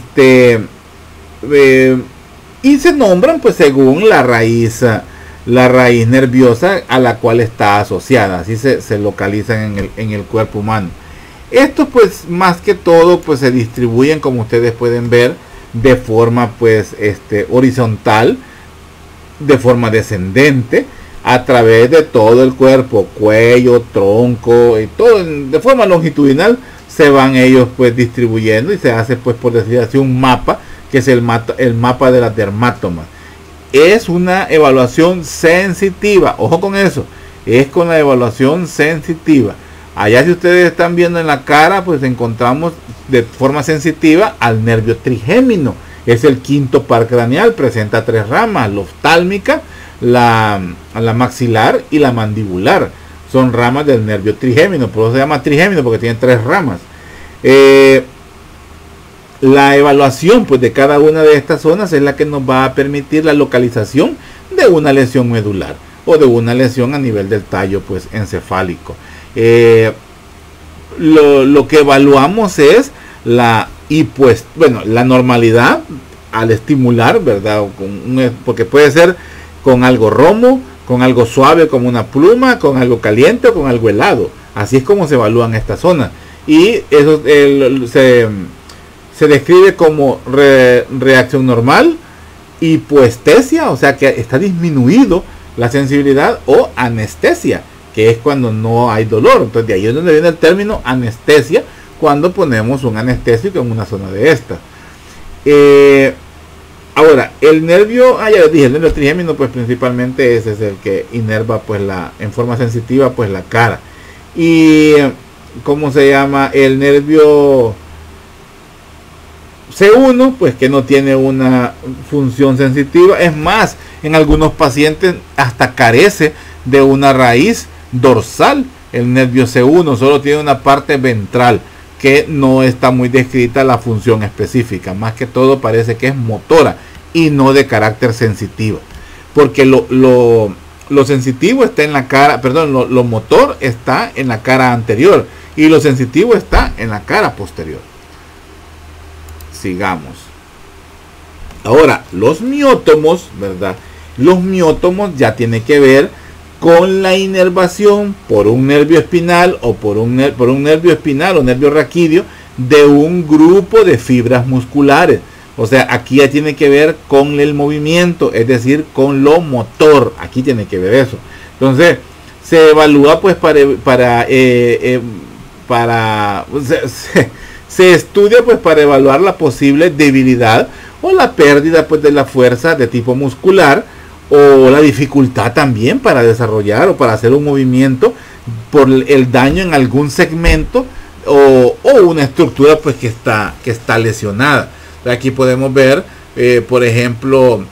se nombran pues según la raíz nerviosa a la cual está asociada. Así se localizan en el cuerpo humano. Estos pues más que todo pues se distribuyen, como ustedes pueden ver, de forma pues horizontal, de forma descendente, a través de todo el cuerpo, cuello, tronco y todo, de forma longitudinal se van ellos pues distribuyendo, y se hace pues, por decir así, un mapa, que es el mapa de las dermátomas. Es una evaluación sensitiva, ojo con eso, es con la evaluación sensitiva. Allá, si ustedes están viendo en la cara, pues encontramos de forma sensitiva al nervio trigémino. Es el quinto par craneal, presenta 3 ramas, la oftálmica, la maxilar y la mandibular. Son ramas del nervio trigémino, por eso se llama trigémino, porque tiene 3 ramas. La evaluación pues de cada una de estas zonas es la que nos va a permitir la localización de una lesión medular o de una lesión a nivel del tallo pues encefálico. Lo que evaluamos es la normalidad al estimular, ¿verdad? Porque puede ser con algo romo, con algo suave como una pluma, con algo caliente o con algo helado. Así es como se evalúan estas zonas. Y eso se describe como reacción normal, hipoestesia, o sea que está disminuido la sensibilidad, o anestesia, que es cuando no hay dolor. Entonces de ahí es donde viene el término anestesia, cuando ponemos un anestésico en una zona de esta. Ahora, el nervio, ya dije, el nervio trigémino, pues principalmente ese es el que inerva pues en forma sensitiva pues la cara. Y ¿cómo se llama? El nervio C1, pues que no tiene una función sensitiva. Es más, en algunos pacientes hasta carece de una raíz dorsal. El nervio C1 solo tiene una parte ventral que no está muy descrita la función específica. Más que todo parece que es motora y no de carácter sensitivo. Porque lo sensitivo está en la cara, perdón, lo motor está en la cara anterior y lo sensitivo está en la cara posterior. Sigamos. Ahora, los miótomos, ¿verdad? Los miótomos ya tienen que ver con la inervación por un nervio espinal o por un nervio espinal o nervio raquídeo de un grupo de fibras musculares. O sea, aquí ya tiene que ver con el movimiento, es decir, con lo motor. Aquí tiene que ver eso. Entonces, se evalúa pues se estudia pues para evaluar la posible debilidad o la pérdida pues de la fuerza de tipo muscular, o la dificultad también para desarrollar o para hacer un movimiento por el daño en algún segmento o una estructura pues que está lesionada. Aquí podemos ver por ejemplo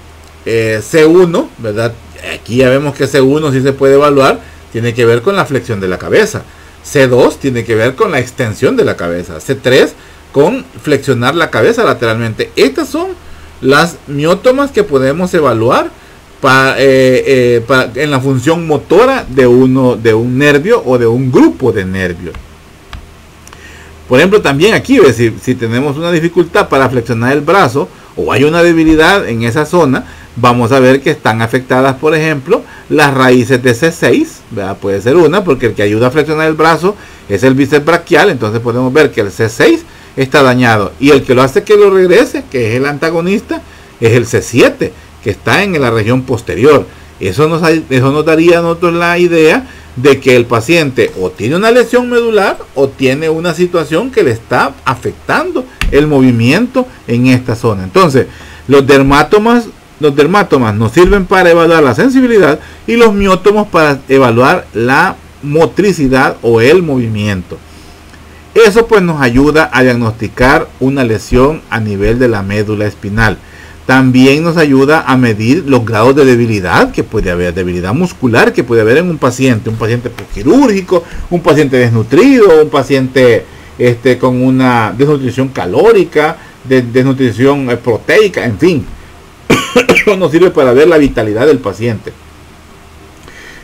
C1, ¿verdad? Aquí ya vemos que C1 sí se puede evaluar, tiene que ver con la flexión de la cabeza. C2 tiene que ver con la extensión de la cabeza. C3 con flexionar la cabeza lateralmente. Estas son las miótomas que podemos evaluar en la función motora de un nervio o de un grupo de nervios. Por ejemplo, también aquí, si tenemos una dificultad para flexionar el brazo o hay una debilidad en esa zona, vamos a ver que están afectadas, por ejemplo, las raíces de C6, ¿verdad? Puede ser una, porque el que ayuda a flexionar el brazo es el bíceps braquial. Entonces podemos ver que el C6 está dañado, y el que lo hace que lo regrese, que es el antagonista, es el C7, que está en la región posterior. Eso nos daría a nosotros la idea de que el paciente o tiene una lesión medular o tiene una situación que le está afectando el movimiento en esta zona. Entonces, los dermátomas nos sirven para evaluar la sensibilidad y los miótomos para evaluar la motricidad o el movimiento. Eso pues nos ayuda a diagnosticar una lesión a nivel de la médula espinal. También nos ayuda a medir los grados de debilidad que puede haber, debilidad muscular que puede haber en un paciente quirúrgico, un paciente desnutrido, un paciente con una desnutrición calórica, desnutrición proteica, en fin. Nos sirve para ver la vitalidad del paciente.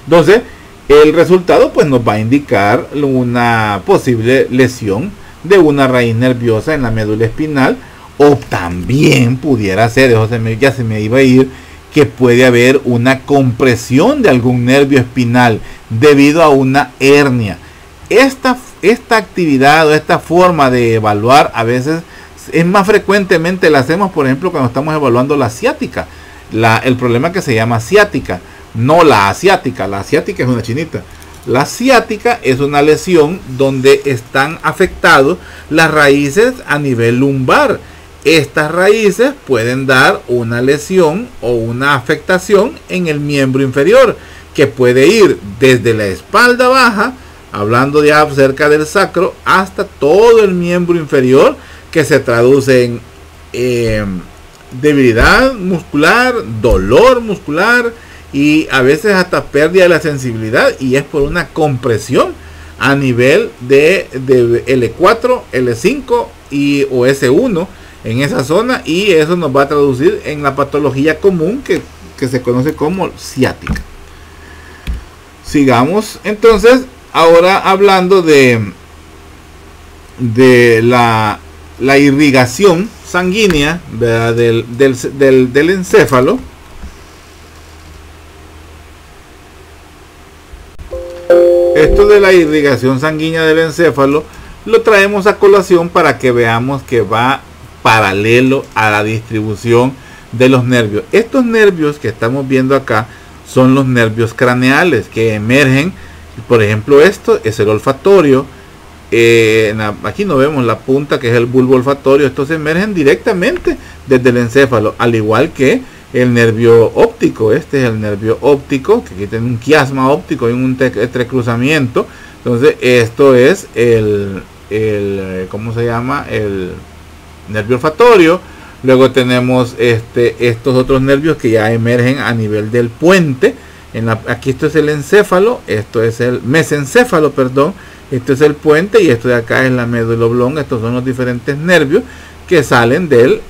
Entonces, el resultado pues nos va a indicar una posible lesión de una raíz nerviosa en la médula espinal, o también pudiera ser, ya se me iba a ir, que puede haber una compresión de algún nervio espinal debido a una hernia. Esta actividad o esta forma de evaluar a veces es más frecuentemente la hacemos, por ejemplo, cuando estamos evaluando la ciática, el problema que se llama ciática, no la asiática. La asiática es una chinita. La ciática es una lesión donde están afectados las raíces a nivel lumbar. Estas raíces pueden dar una lesión o una afectación en el miembro inferior, que puede ir desde la espalda baja, hablando ya cerca del sacro, hasta todo el miembro inferior, que se traduce en debilidad muscular, dolor muscular y a veces hasta pérdida de la sensibilidad, y es por una compresión a nivel de L4, L5 o S1 en esa zona, y eso nos va a traducir en la patología común que se conoce como ciática. Sigamos entonces ahora hablando de la irrigación sanguínea, ¿verdad? del encéfalo. Esto de la irrigación sanguínea del encéfalo lo traemos a colación para que veamos que va paralelo a la distribución de los nervios. Estos nervios que estamos viendo acá son los nervios craneales que emergen. Por ejemplo, esto es el olfatorio. Aquí no vemos la punta, que es el bulbo olfatorio. Estos emergen directamente desde el encéfalo, al igual que el nervio óptico. Este es el nervio óptico, que aquí tiene un quiasma óptico y un entrecruzamiento. Entonces esto es ¿cómo se llama? El nervio olfatorio. Luego tenemos estos otros nervios que ya emergen a nivel del puente. Aquí esto es el encéfalo, esto es el mesencéfalo, perdón. Esto es el puente y esto de acá es la médula oblonga. Estos son los diferentes nervios que salen del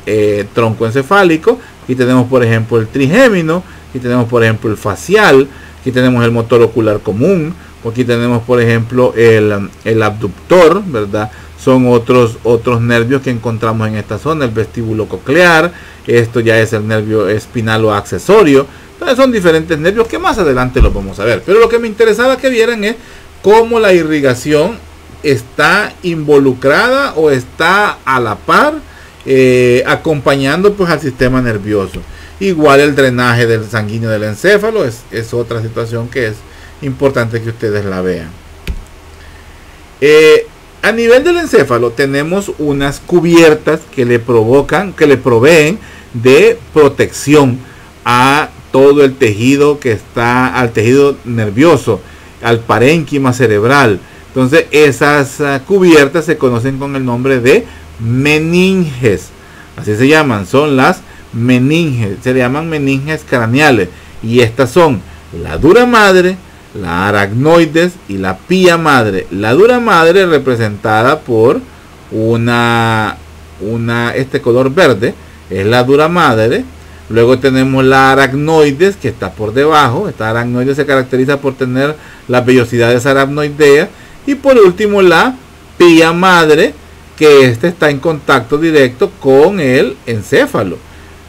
tronco encefálico. Aquí tenemos, por ejemplo, el trigémino. Aquí tenemos, por ejemplo, el facial. Aquí tenemos el motor ocular común. Aquí tenemos, por ejemplo, el abductor, ¿verdad? Son otros nervios que encontramos en esta zona. El vestíbulo coclear. Esto ya es el nervio espinal o accesorio. Entonces son diferentes nervios que más adelante los vamos a ver. Pero lo que me interesaba que vieran es cómo la irrigación está involucrada o está a la par, acompañando pues al sistema nervioso. Igual el drenaje del sanguíneo del encéfalo es otra situación que es importante que ustedes la vean. A nivel del encéfalo tenemos unas cubiertas que le proveen de protección a todo el tejido al tejido nervioso, al parénquima cerebral. Entonces esas cubiertas se conocen con el nombre de meninges. Así se llaman, son las meninges. Se le llaman meninges craneales. Y estas son la dura madre, la aracnoides y la pía madre. La dura madre representada por este color verde es la dura madre. Luego tenemos la aracnoides, que está por debajo. Esta aracnoides se caracteriza por tener las vellosidades aracnoideas. Y por último la pía madre, que está en contacto directo con el encéfalo.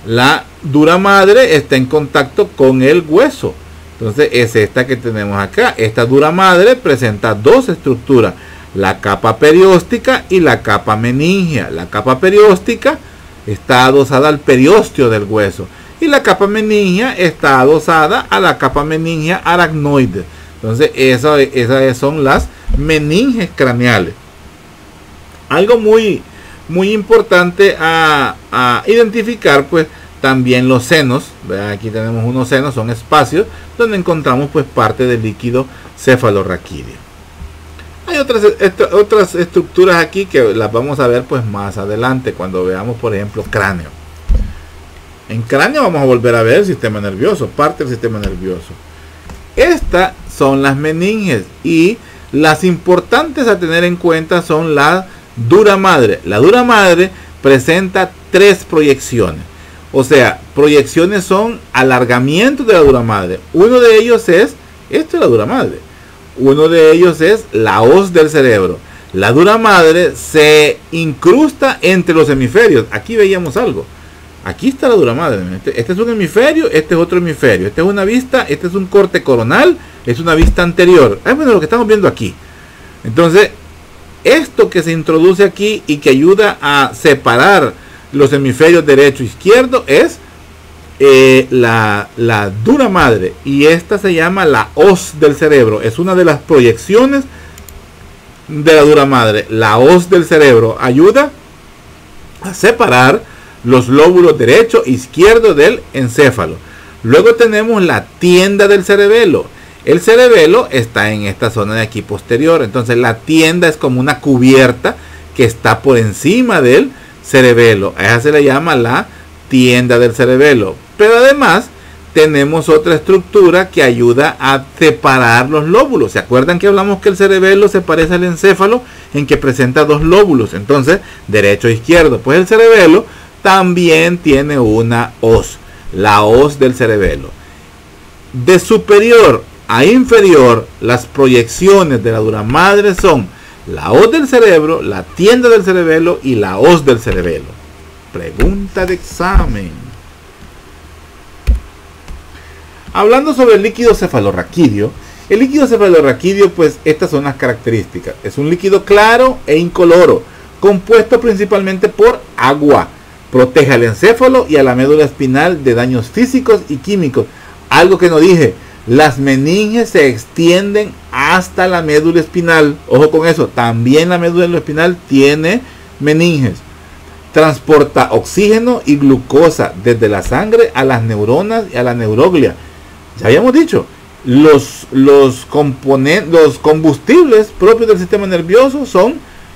La dura madre está en contacto con el hueso. Entonces es esta que tenemos acá. Esta dura madre presenta dos estructuras: la capa perióstica y la capa meningea. La capa perióstica está adosada al periósteo del hueso y la capa meningea está adosada a la capa meningea aracnoide. Entonces esas son las meninges craneales. Algo muy importante a identificar, pues también los senos. ¿Verdad? Aquí tenemos unos senos, son espacios donde encontramos pues parte del líquido cefalorraquídeo. Hay otras estructuras aquí que las vamos a ver pues más adelante cuando veamos, por ejemplo, cráneo. En cráneo vamos a volver a ver el sistema nervioso, parte del sistema nervioso. Estas son las meninges, y las importantes a tener en cuenta son la dura madre. La dura madre presenta tres proyecciones. O sea, proyecciones son alargamientos de la dura madre. Uno de ellos es, esto es la dura madre. Uno de ellos es la hoz del cerebro. La dura madre se incrusta entre los hemisferios. Aquí veíamos algo. Aquí está la dura madre. Este es un hemisferio, este es otro hemisferio. Esta es una vista, este es un corte coronal, es una vista anterior. Bueno, lo que estamos viendo aquí. Entonces, esto que se introduce aquí y que ayuda a separar los hemisferios derecho e izquierdo es la dura madre, y esta se llama la hoz del cerebro. Es una de las proyecciones de la dura madre. La hoz del cerebro ayuda a separar los lóbulos derecho e izquierdo del encéfalo. Luego tenemos la tienda del cerebelo. El cerebelo está en esta zona de aquí posterior. Entonces la tienda es como una cubierta que está por encima del cerebelo. A esa se le llama la tienda del cerebelo. Pero además tenemos otra estructura que ayuda a separar los lóbulos. ¿Se acuerdan que hablamos que el cerebelo se parece al encéfalo en que presenta dos lóbulos? Entonces, derecho e izquierdo. Pues el cerebelo también tiene una hoz, la hoz del cerebelo. De superior a inferior, las proyecciones de la dura madre son la hoz del cerebro, la tienda del cerebelo y la hoz del cerebelo. Pregunta de examen. Hablando sobre el líquido cefalorraquídeo, el líquido cefalorraquídeo, pues estas son las características. Es un líquido claro e incoloro, compuesto principalmente por agua. Protege al encéfalo y a la médula espinal de daños físicos y químicos. Algo que no dije, las meninges se extienden hasta la médula espinal. Ojo con eso, también la médula espinal tiene meninges. Transporta oxígeno y glucosa desde la sangre a las neuronas y a la neuroglia. Ya habíamos dicho, los combustibles propios del sistema nervioso son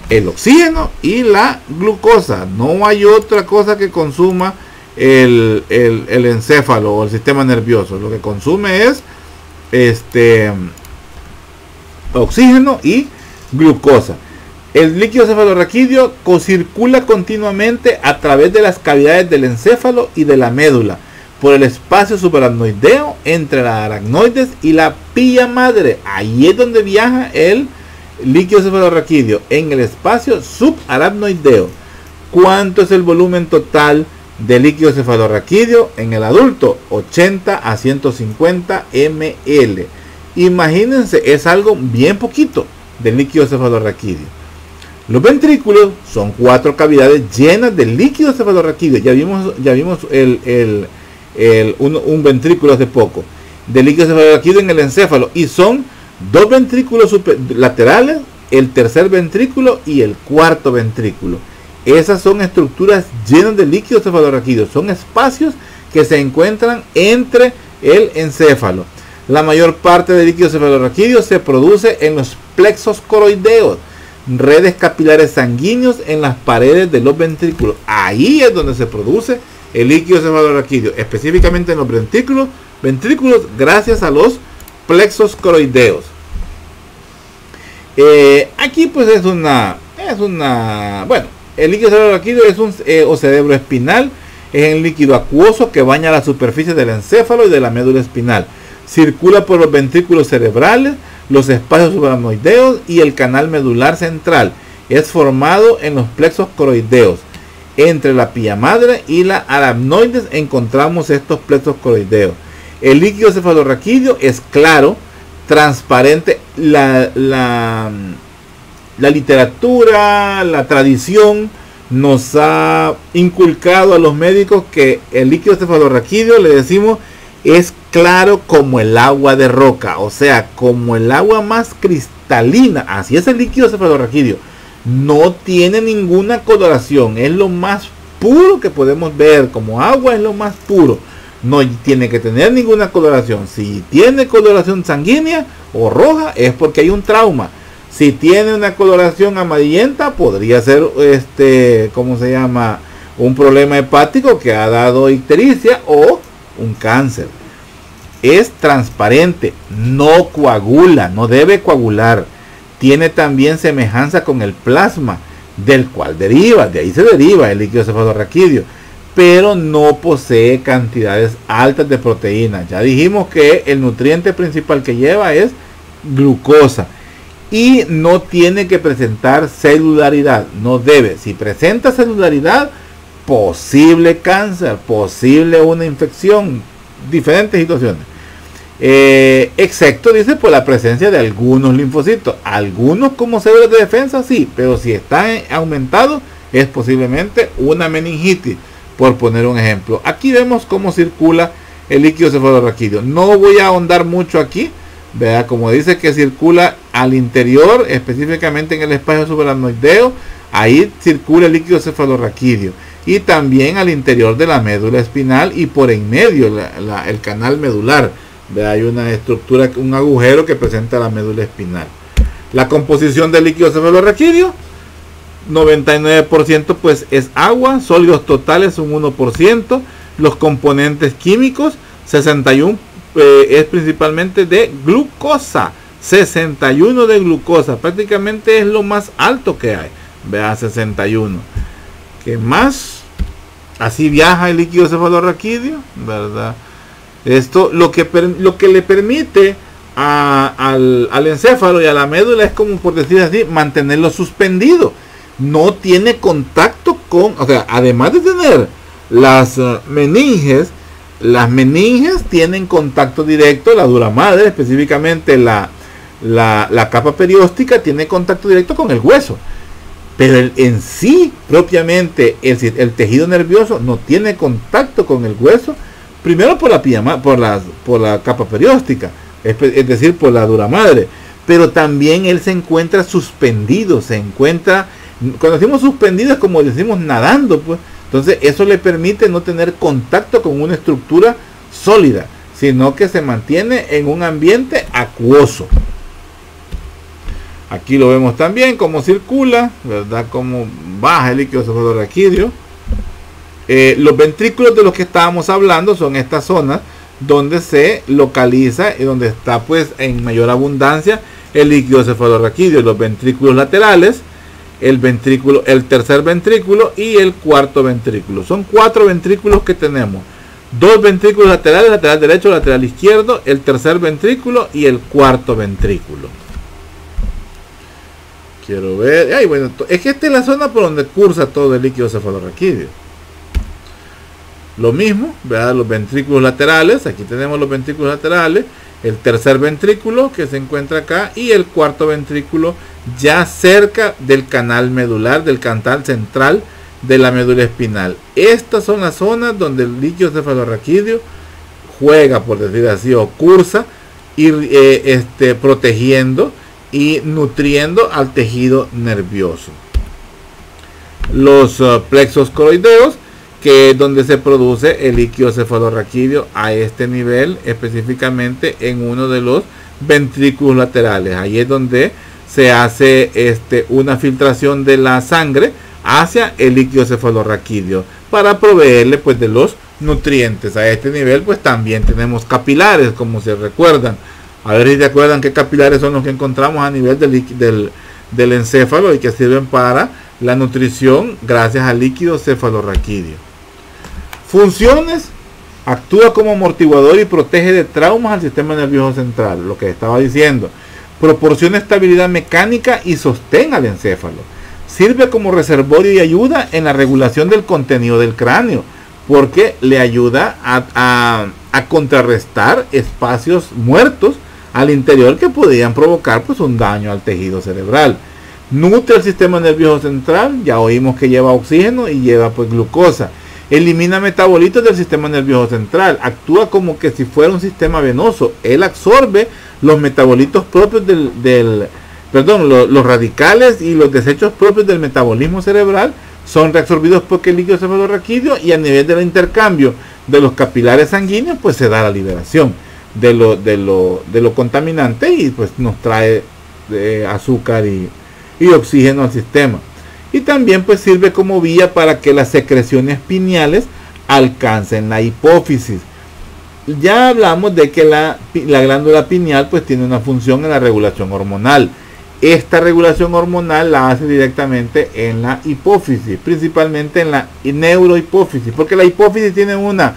el oxígeno y la glucosa. No hay otra cosa que consuma el encéfalo o el sistema nervioso. Lo que consume es oxígeno y glucosa. El líquido cefalorraquídeo circula continuamente a través de las cavidades del encéfalo y de la médula, por el espacio subaracnoideo entre las aracnoides y la pía madre. Ahí es donde viaja el líquido cefalorraquídeo, en el espacio subaracnoideo. ¿Cuánto es el volumen total de líquido cefalorraquídeo en el adulto? 80 a 150 ml. Imagínense, es algo bien poquito de líquido cefalorraquídeo. Los ventrículos son 4 cavidades llenas de líquido cefalorraquídeo. Ya vimos un ventrículo hace poco de líquido cefalorraquídeo en el encéfalo, y son 2 ventrículos laterales, el tercer ventrículo y el cuarto ventrículo. Esas son estructuras llenas de líquido cefalorraquídeo, son espacios que se encuentran entre el encéfalo. La mayor parte del líquido cefalorraquídeo se produce en los plexos coroideos, redes capilares sanguíneos en las paredes de los ventrículos. Ahí es donde se produce el líquido cefalorraquídeo, específicamente en los ventrículos gracias a los plexos coroideos. Aquí pues bueno, el líquido cefalorraquídeo es un cerebro espinal, es el líquido acuoso que baña la superficie del encéfalo y de la médula espinal. Circula por los ventrículos cerebrales, los espacios subaracnoideos y el canal medular central. Es formado en los plexos coroideos. Entre la pía madre y la aracnoides encontramos estos plexos coroideos. El líquido cefalorraquídeo es claro, transparente. La literatura, la tradición nos ha inculcado a los médicos que el líquido cefalorraquídeo, le decimos, es claro como el agua de roca, o sea, como el agua más cristalina. Así es el líquido cefalorraquídeo. No tiene ninguna coloración, es lo más puro que podemos ver, como agua es lo más puro. No tiene que tener ninguna coloración. Si tiene coloración sanguínea o roja es porque hay un trauma. Si tiene una coloración amarillenta, podría ser ¿cómo se llama? Un problema hepático que ha dado ictericia o un cáncer. Es transparente, no coagula, no debe coagular. Tiene también semejanza con el plasma, del cual de ahí se deriva el líquido cefalorraquídeo, pero no posee cantidades altas de proteínas. Ya dijimos que el nutriente principal que lleva es glucosa y no tiene que presentar celularidad, no debe. Si presenta celularidad, posible cáncer, posible una infección, diferentes situaciones. Excepto, dice, por la presencia de algunos linfocitos. Algunos como células de defensa, sí, pero si están aumentados, es posiblemente una meningitis, por poner un ejemplo. Aquí vemos cómo circula el líquido cefalorraquídeo. No voy a ahondar mucho aquí, ¿verdad? Como dice que circula al interior, específicamente en el espacio subaracnoideo, ahí circula el líquido cefalorraquídeo. Y también al interior de la médula espinal y por en medio el canal medular. Hay una estructura, un agujero que presenta la médula espinal. La composición del líquido cefalorraquídeo 99% pues es agua, sólidos totales un 1%, los componentes químicos 61 es principalmente de glucosa, 61 de glucosa, prácticamente es lo más alto que hay, vea, 61. ¿Qué más? Así viaja el líquido cefalorraquídeo, ¿verdad? Esto lo que le permite al encéfalo y a la médula es, como por decir así, mantenerlo suspendido. No tiene contacto con, o sea, además de tener las meninges tienen contacto directo, la dura madre, específicamente la capa perióstica, tiene contacto directo con el hueso. Pero en sí, propiamente, el tejido nervioso no tiene contacto con el hueso, primero por la capa perióstica, es decir, por la dura madre. Pero también él se encuentra suspendido, cuando decimos suspendido es como decimos nadando, pues. Entonces eso le permite no tener contacto con una estructura sólida, sino que se mantiene en un ambiente acuoso. Aquí lo vemos también cómo circula, ¿verdad? Cómo baja el líquido cefalorraquídeo. Los ventrículos de los que estábamos hablando son estas zonas donde se localiza y donde está pues en mayor abundancia el líquido cefalorraquídeo. Los ventrículos laterales, el tercer ventrículo y el cuarto ventrículo. Son 4 ventrículos que tenemos. 2 ventrículos laterales, lateral derecho, lateral izquierdo, el tercer ventrículo y el cuarto ventrículo. Quiero ver. Ay, bueno, es que esta es la zona por donde cursa todo el líquido cefalorraquídeo. Lo mismo, ¿verdad? Los ventrículos laterales, aquí tenemos los ventrículos laterales, el tercer ventrículo que se encuentra acá y el cuarto ventrículo ya cerca del canal medular, del canal central de la médula espinal. Estas son las zonas donde el líquido cefalorraquídeo juega, por decir así, o cursa, y protegiendo y nutriendo al tejido nervioso. Los plexos coroideos, que es donde se produce el líquido cefalorraquídeo a este nivel, específicamente en uno de los ventrículos laterales. Ahí es donde se hace una filtración de la sangre hacia el líquido cefalorraquídeo para proveerle pues de los nutrientes. A este nivel pues también tenemos capilares, como se recuerdan. A ver si se acuerdan qué capilares son los que encontramos a nivel del encéfalo y que sirven para la nutrición gracias al líquido cefalorraquídeo. Funciones: actúa como amortiguador y protege de traumas al sistema nervioso central, lo que estaba diciendo. Proporciona estabilidad mecánica y sostén al encéfalo. Sirve como reservorio y ayuda en la regulación del contenido del cráneo, porque le ayuda a contrarrestar espacios muertos al interior que podrían provocar pues un daño al tejido cerebral. Nutre el sistema nervioso central, ya oímos que lleva oxígeno y lleva pues glucosa. Elimina metabolitos del sistema nervioso central, actúa como que si fuera un sistema venoso. Él absorbe los metabolitos propios los radicales y los desechos propios del metabolismo cerebral son reabsorbidos por el líquido cefalorraquídeo, y a nivel del intercambio de los capilares sanguíneos pues se da la liberación de lo contaminante y pues nos trae azúcar y oxígeno al sistema. Y también pues sirve como vía para que las secreciones pineales alcancen la hipófisis. Ya hablamos de que la glándula pineal pues tiene una función en la regulación hormonal. Esta regulación hormonal la hace directamente en la hipófisis, principalmente en la neurohipófisis, porque la hipófisis tiene una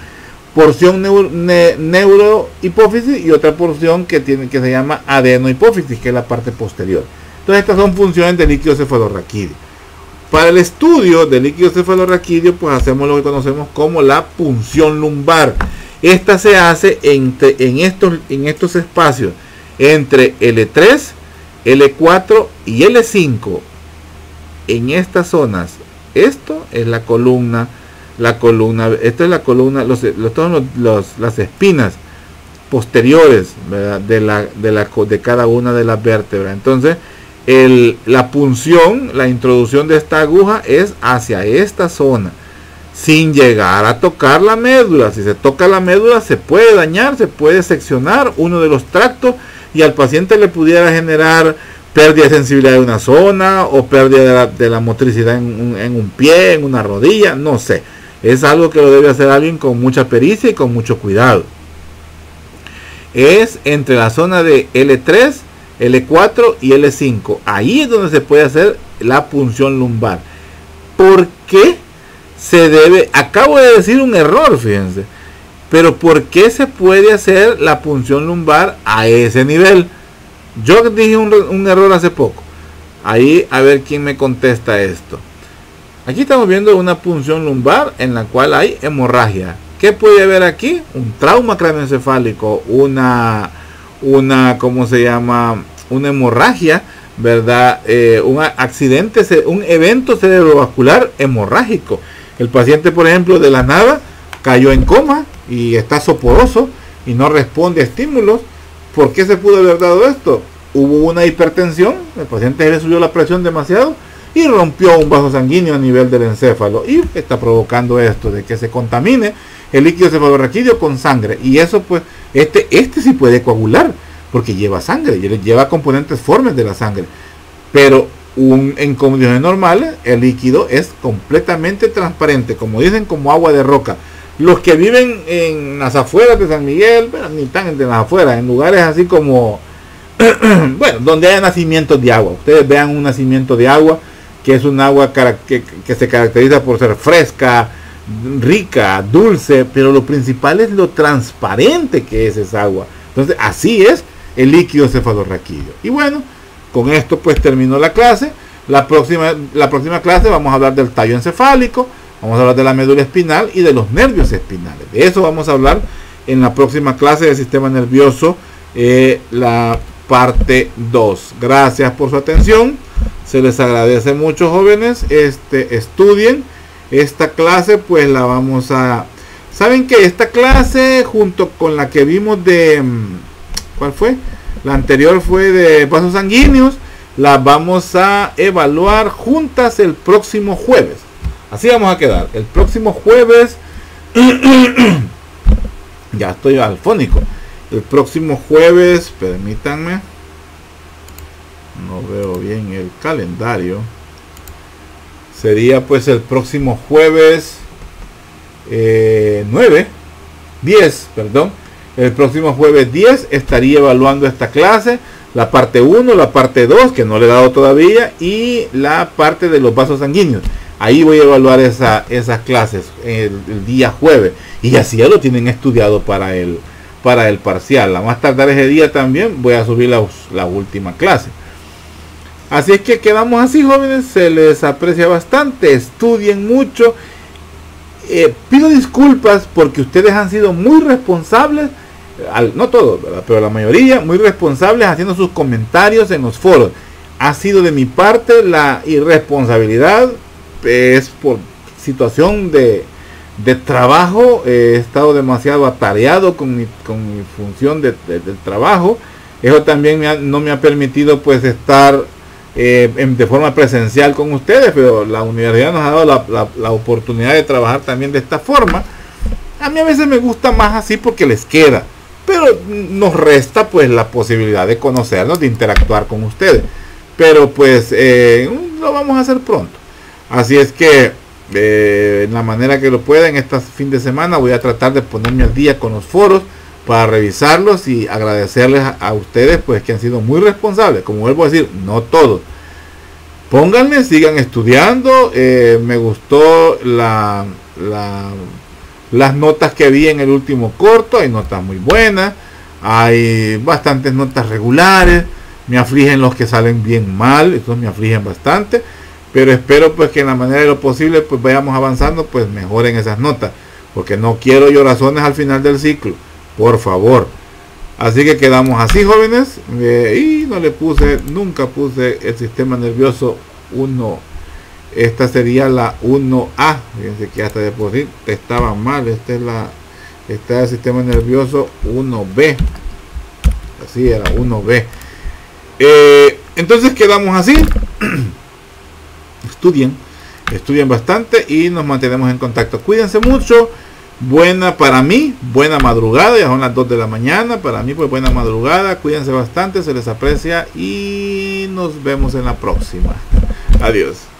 porción neurohipófisis y otra porción que se llama adenohipófisis, que es la parte posterior. Entonces estas son funciones del líquido cefalorraquídeo. Para el estudio del líquido cefalorraquídeo pues hacemos lo que conocemos como la punción lumbar. Esta se hace en estos espacios entre L3, L4 y L5. En estas zonas, esto es la columna, esta es la columna, las espinas posteriores, ¿verdad? de cada una de las vértebras. Entonces la punción, la introducción de esta aguja es hacia esta zona, sin llegar a tocar la médula. Si se toca la médula se puede dañar, se puede seccionar uno de los tractos y al paciente le pudiera generar pérdida de sensibilidad de una zona o pérdida de la motricidad en un pie, en una rodilla, no sé. Es algo que lo debe hacer alguien con mucha pericia y con mucho cuidado. Es entre la zona de L3, L4 y L5. Ahí es donde se puede hacer la punción lumbar. ¿Por qué se debe? Acabo de decir un error, fíjense. Pero ¿por qué se puede hacer la punción lumbar a ese nivel? Yo dije un error hace poco. Ahí a ver quién me contesta esto. Aquí estamos viendo una punción lumbar en la cual hay hemorragia. ¿Qué puede haber aquí? Un trauma craneoencefálico, ¿cómo se llama? Una hemorragia, ¿verdad? Un accidente, un evento cerebrovascular hemorrágico. El paciente, por ejemplo, de la nada cayó en coma y está soporoso y no responde a estímulos. ¿Por qué se pudo haber dado esto? Hubo una hipertensión, el paciente le subió la presión demasiado y rompió un vaso sanguíneo a nivel del encéfalo y está provocando esto, de que se contamine el líquido cefalorraquídeo con sangre. Y eso pues, este sí puede coagular, porque lleva sangre, lleva componentes formes de la sangre. Pero en condiciones normales, el líquido es completamente transparente, como dicen, como agua de roca. Los que viven en las afueras de San Miguel, bueno, ni tan en las afueras, en lugares así como, bueno, donde hay nacimientos de agua. Ustedes vean un nacimiento de agua, que es un agua que se caracteriza por ser fresca, rica, dulce, pero lo principal es lo transparente que es esa agua. Entonces, así es el líquido cefalorraquídeo. Y bueno, con esto pues terminó la clase. La próxima clase vamos a hablar del tallo encefálico. Vamos a hablar de la médula espinal y de los nervios espinales. De eso vamos a hablar en la próxima clase del sistema nervioso, la parte 2. Gracias por su atención. Se les agradece mucho, jóvenes. Estudien esta clase, pues la vamos a... ¿Saben qué? Esta clase, junto con la que vimos de... ¿Cuál fue? La anterior fue de vasos sanguíneos. Las vamos a evaluar juntas el próximo jueves. Así vamos a quedar. El próximo jueves, ya estoy alfónico. El próximo jueves, permítanme, no veo bien el calendario. Sería pues el próximo jueves 10. El próximo jueves 10 estaría evaluando esta clase. La parte 1, la parte 2, que no le he dado todavía, y la parte de los vasos sanguíneos. Ahí voy a evaluar esas clases el día jueves. Y así ya lo tienen estudiado para el parcial. A más tardar ese día también voy a subir la última clase. Así es que quedamos así, jóvenes. Se les aprecia bastante. Estudien mucho. Pido disculpas porque ustedes han sido muy responsables. No todos, ¿verdad? Pero la mayoría muy responsables haciendo sus comentarios en los foros. Ha sido de mi parte la irresponsabilidad. Es por situación de trabajo. He estado demasiado atareado con mi función del trabajo. Eso también no me ha permitido pues estar de forma presencial con ustedes, pero la universidad nos ha dado la oportunidad de trabajar también de esta forma. A mí a veces me gusta más así porque les queda, pero nos resta pues la posibilidad de conocernos, de interactuar con ustedes. Pero pues lo vamos a hacer pronto. Así es que en la manera que lo pueda, en este fin de semana voy a tratar de ponerme al día con los foros para revisarlos y agradecerles a ustedes pues que han sido muy responsables. Como vuelvo a decir, no todos. Pónganle, sigan estudiando. Me gustó las notas que vi en el último corto. Hay notas muy buenas, hay bastantes notas regulares. Me afligen los que salen bien mal, esos me afligen bastante. Pero espero pues que en la manera de lo posible pues vayamos avanzando, pues mejoren esas notas, porque no quiero llorazones al final del ciclo, por favor. Así que quedamos así, jóvenes. Y nunca puse el sistema nervioso 1. Esta sería la 1A. Fíjense que hasta de por sí estaba mal. Esta es el sistema nervioso 1B. Así era, 1B. Entonces quedamos así. Estudien bastante y nos mantenemos en contacto. Cuídense mucho. buena para mí, buena madrugada, ya son las 2 de la mañana, para mí pues buena madrugada, cuídense bastante, se les aprecia y nos vemos en la próxima. Adiós.